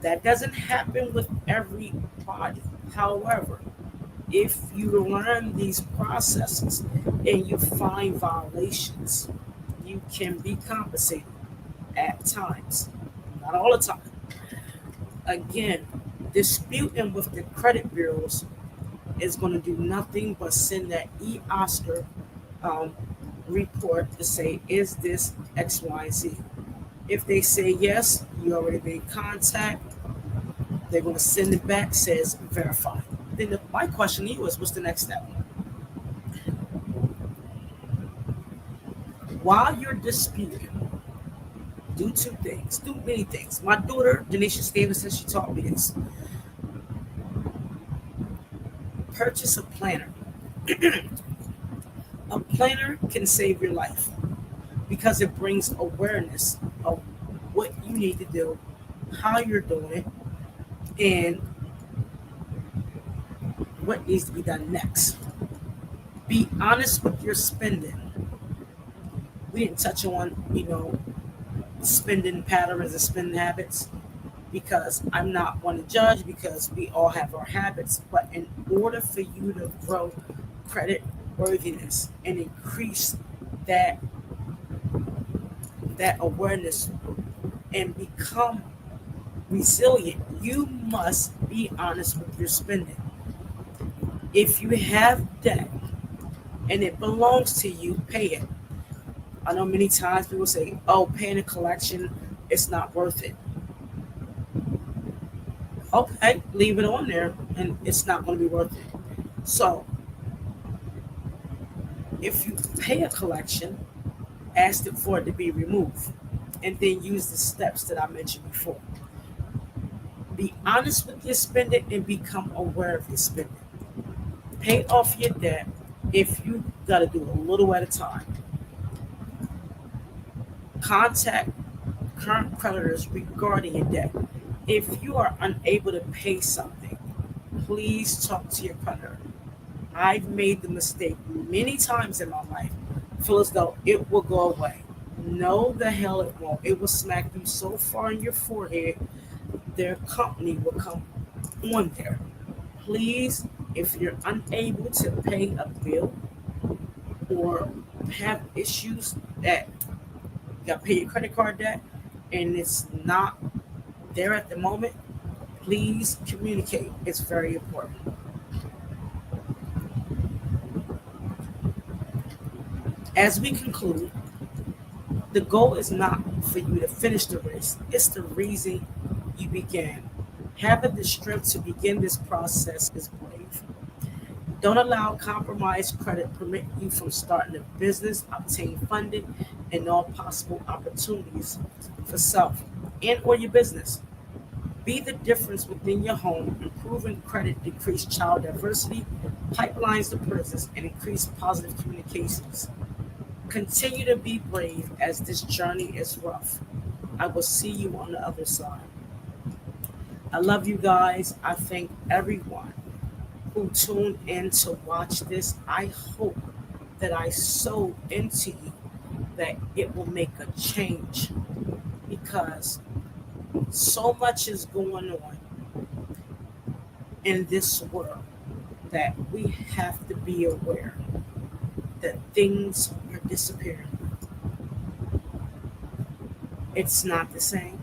That doesn't happen with everybody. However, if you learn these processes and you find violations, you can be compensated at times, not all the time. Again, disputing with the credit bureaus is going to do nothing but send that e-Oscar report to say, is this X, Y, Z? If they say yes, you already made contact. They're going to send it back, says verify. Then my question to you is, what's the next step? While you're disputing, do two things, do many things. My daughter, Denisha Stevenson, she taught me this. Purchase a planner. A planner can save your life because it brings awareness of what you need to do, how you're doing it, and what needs to be done next. Be honest with your spending. We didn't touch on, spending patterns and spending habits because I'm not one to judge because we all have our habits. But in order for you to grow credit worthiness and increase that that awareness and become resilient, you must be honest with your spending. If you have debt and it belongs to you, pay it. I know many times people say, oh, paying a collection, it's not worth it. Okay, leave it on there and it's not going to be worth it. So if you pay a collection, ask it for it to be removed and then use the steps that I mentioned before. Be honest with your spending and become aware of your spending. Pay off your debt if you got to do a little at a time. Contact current creditors regarding your debt. If you are unable to pay something, please talk to your creditor. I've made the mistake many times in my life. Feel as though it will go away. No, the hell it won't. It will smack you so far in your forehead, their company will come on there. Please, if you're unable to pay a bill or have issues that you got to pay your credit card debt and it's not there at the moment, please communicate. It's very important. As we conclude, the goal is not for you to finish the race, it's the reason you began. Having the strength to begin this process is brave. Don't allow compromised credit prevent you from starting a business, obtain funding, and all possible opportunities for self and or your business. Be the difference within your home, improving credit, decrease child diversity, pipelines to prisons, and increase positive communications. Continue to be brave as this journey is rough. I will see you on the other side. I love you guys. I thank everyone who tuned in to watch this. I hope that I sowed into you that it will make a change because so much is going on in this world that we have to be aware that things are disappearing. It's not the same.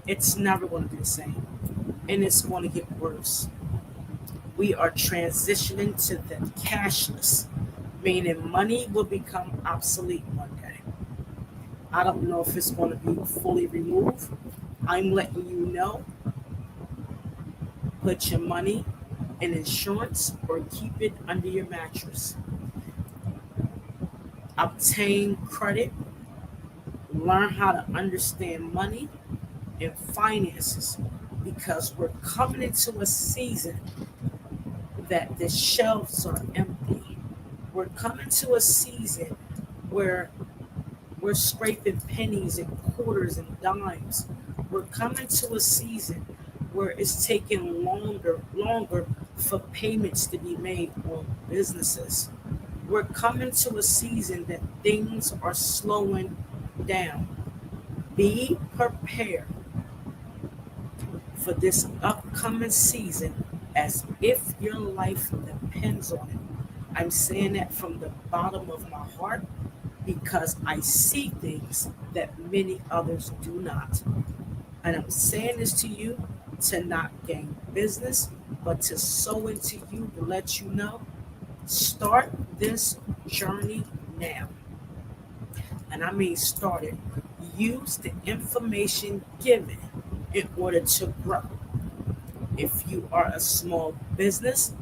It's never going to be the same. And it's going to get worse. We are transitioning to the cashless, meaning money will become obsolete one day. I don't know if it's going to be fully removed. I'm letting you know, put your money in insurance or keep it under your mattress. Obtain credit, learn how to understand money and finances because we're coming into a season that the shelves are empty. We're coming to a season where we're scraping pennies and quarters and dimes. We're coming to a season where it's taking longer for payments to be made on businesses. We're coming to a season that things are slowing down. Be prepared for this upcoming season as if your life depends on it. I'm saying that from the bottom of my heart because I see things that many others do not. And I'm saying this to you to not gain business, but to sow into you to let you know, start this journey now. And I mean start it. Use the information given in order to grow. If you are a small business,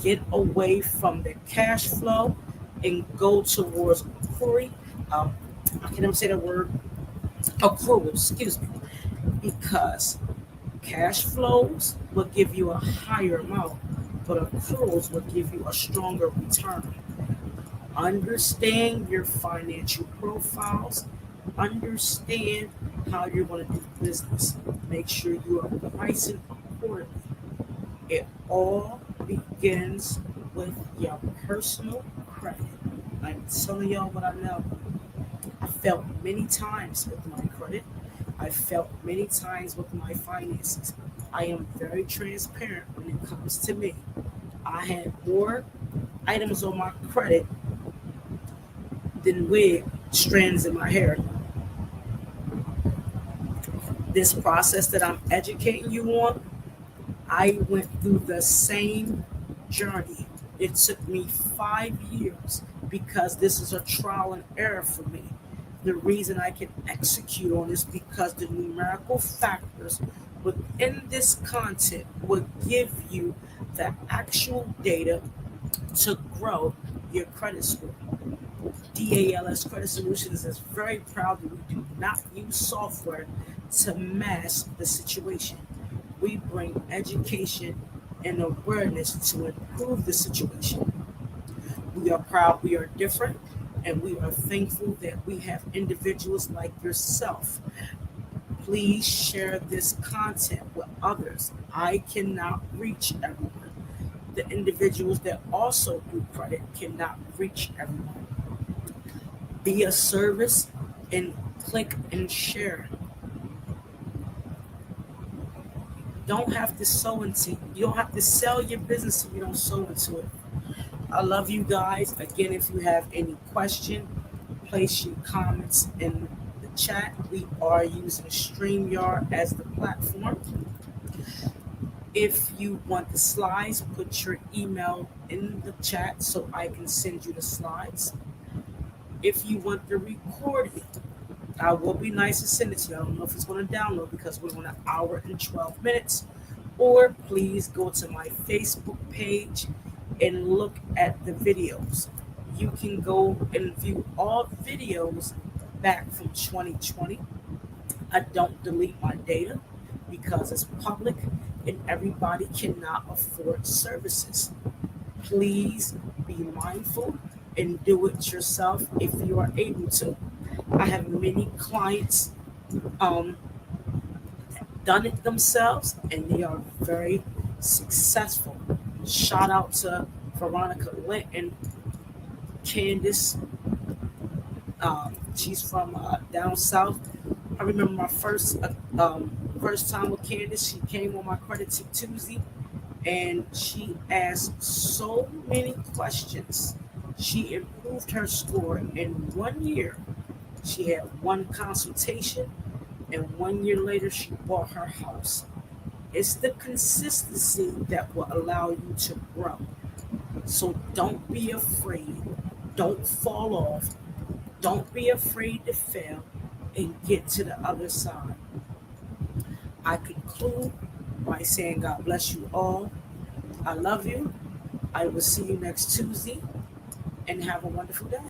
get away from the cash flow and go towards accruing. I can never say the word accrual, excuse me, because cash flows will give you a higher amount. but accruals will give you a stronger return. Understand your financial profiles, understand how you're going to do business. Make sure you are pricing accordingly. It all begins with your personal credit. I'm telling y'all what I know. I felt many times with my credit. I felt many times with my finances. I am very transparent when it comes to me. I had more items on my credit than wig strands in my hair. This process that I'm educating you on, I went through the same journey. It took me 5 years because this is a trial and error for me. The reason I can execute on this because the numerical factors within this content will give you the actual data to grow your credit score. DALS Credit Solutions is very proud that we do not use software to mask the situation. We bring education and awareness to improve the situation. We are proud we are different, and we are thankful that we have individuals like yourself. Please share this content with others. I cannot reach everyone. The individuals that also do credit cannot reach everyone. Be a service and click and share. Don't have to sow into you don't have to sell your business if you don't sow into it. I love you guys. Again, if you have any question, place your comments in the chat. We are using StreamYard as the platform. If you want the slides, put your email in the chat so I can send you the slides. If you want the recording, I will be nice and send it to you. I don't know if it's going to download because we're on an hour and 12 minutes. Or please go to my Facebook page and look at the videos. You can go and view all videos back from 2020. I don't delete my data because it's public and everybody cannot afford services. Please be mindful and do it yourself if you are able to. I have many clients um, done it themselves and they are very successful. Shout out to Veronica Lent and Candace. She's from down south. I remember my first time with Candace. She came on my credit tip Tuesday, and she asked so many questions. She improved her score in 1 year. She had one consultation, and 1 year later, she bought her house. It's the consistency that will allow you to grow. So don't be afraid. Don't fall off. Don't be afraid to fail and get to the other side. I conclude by saying God bless you all. I love you. I will see you next Tuesday and have a wonderful day.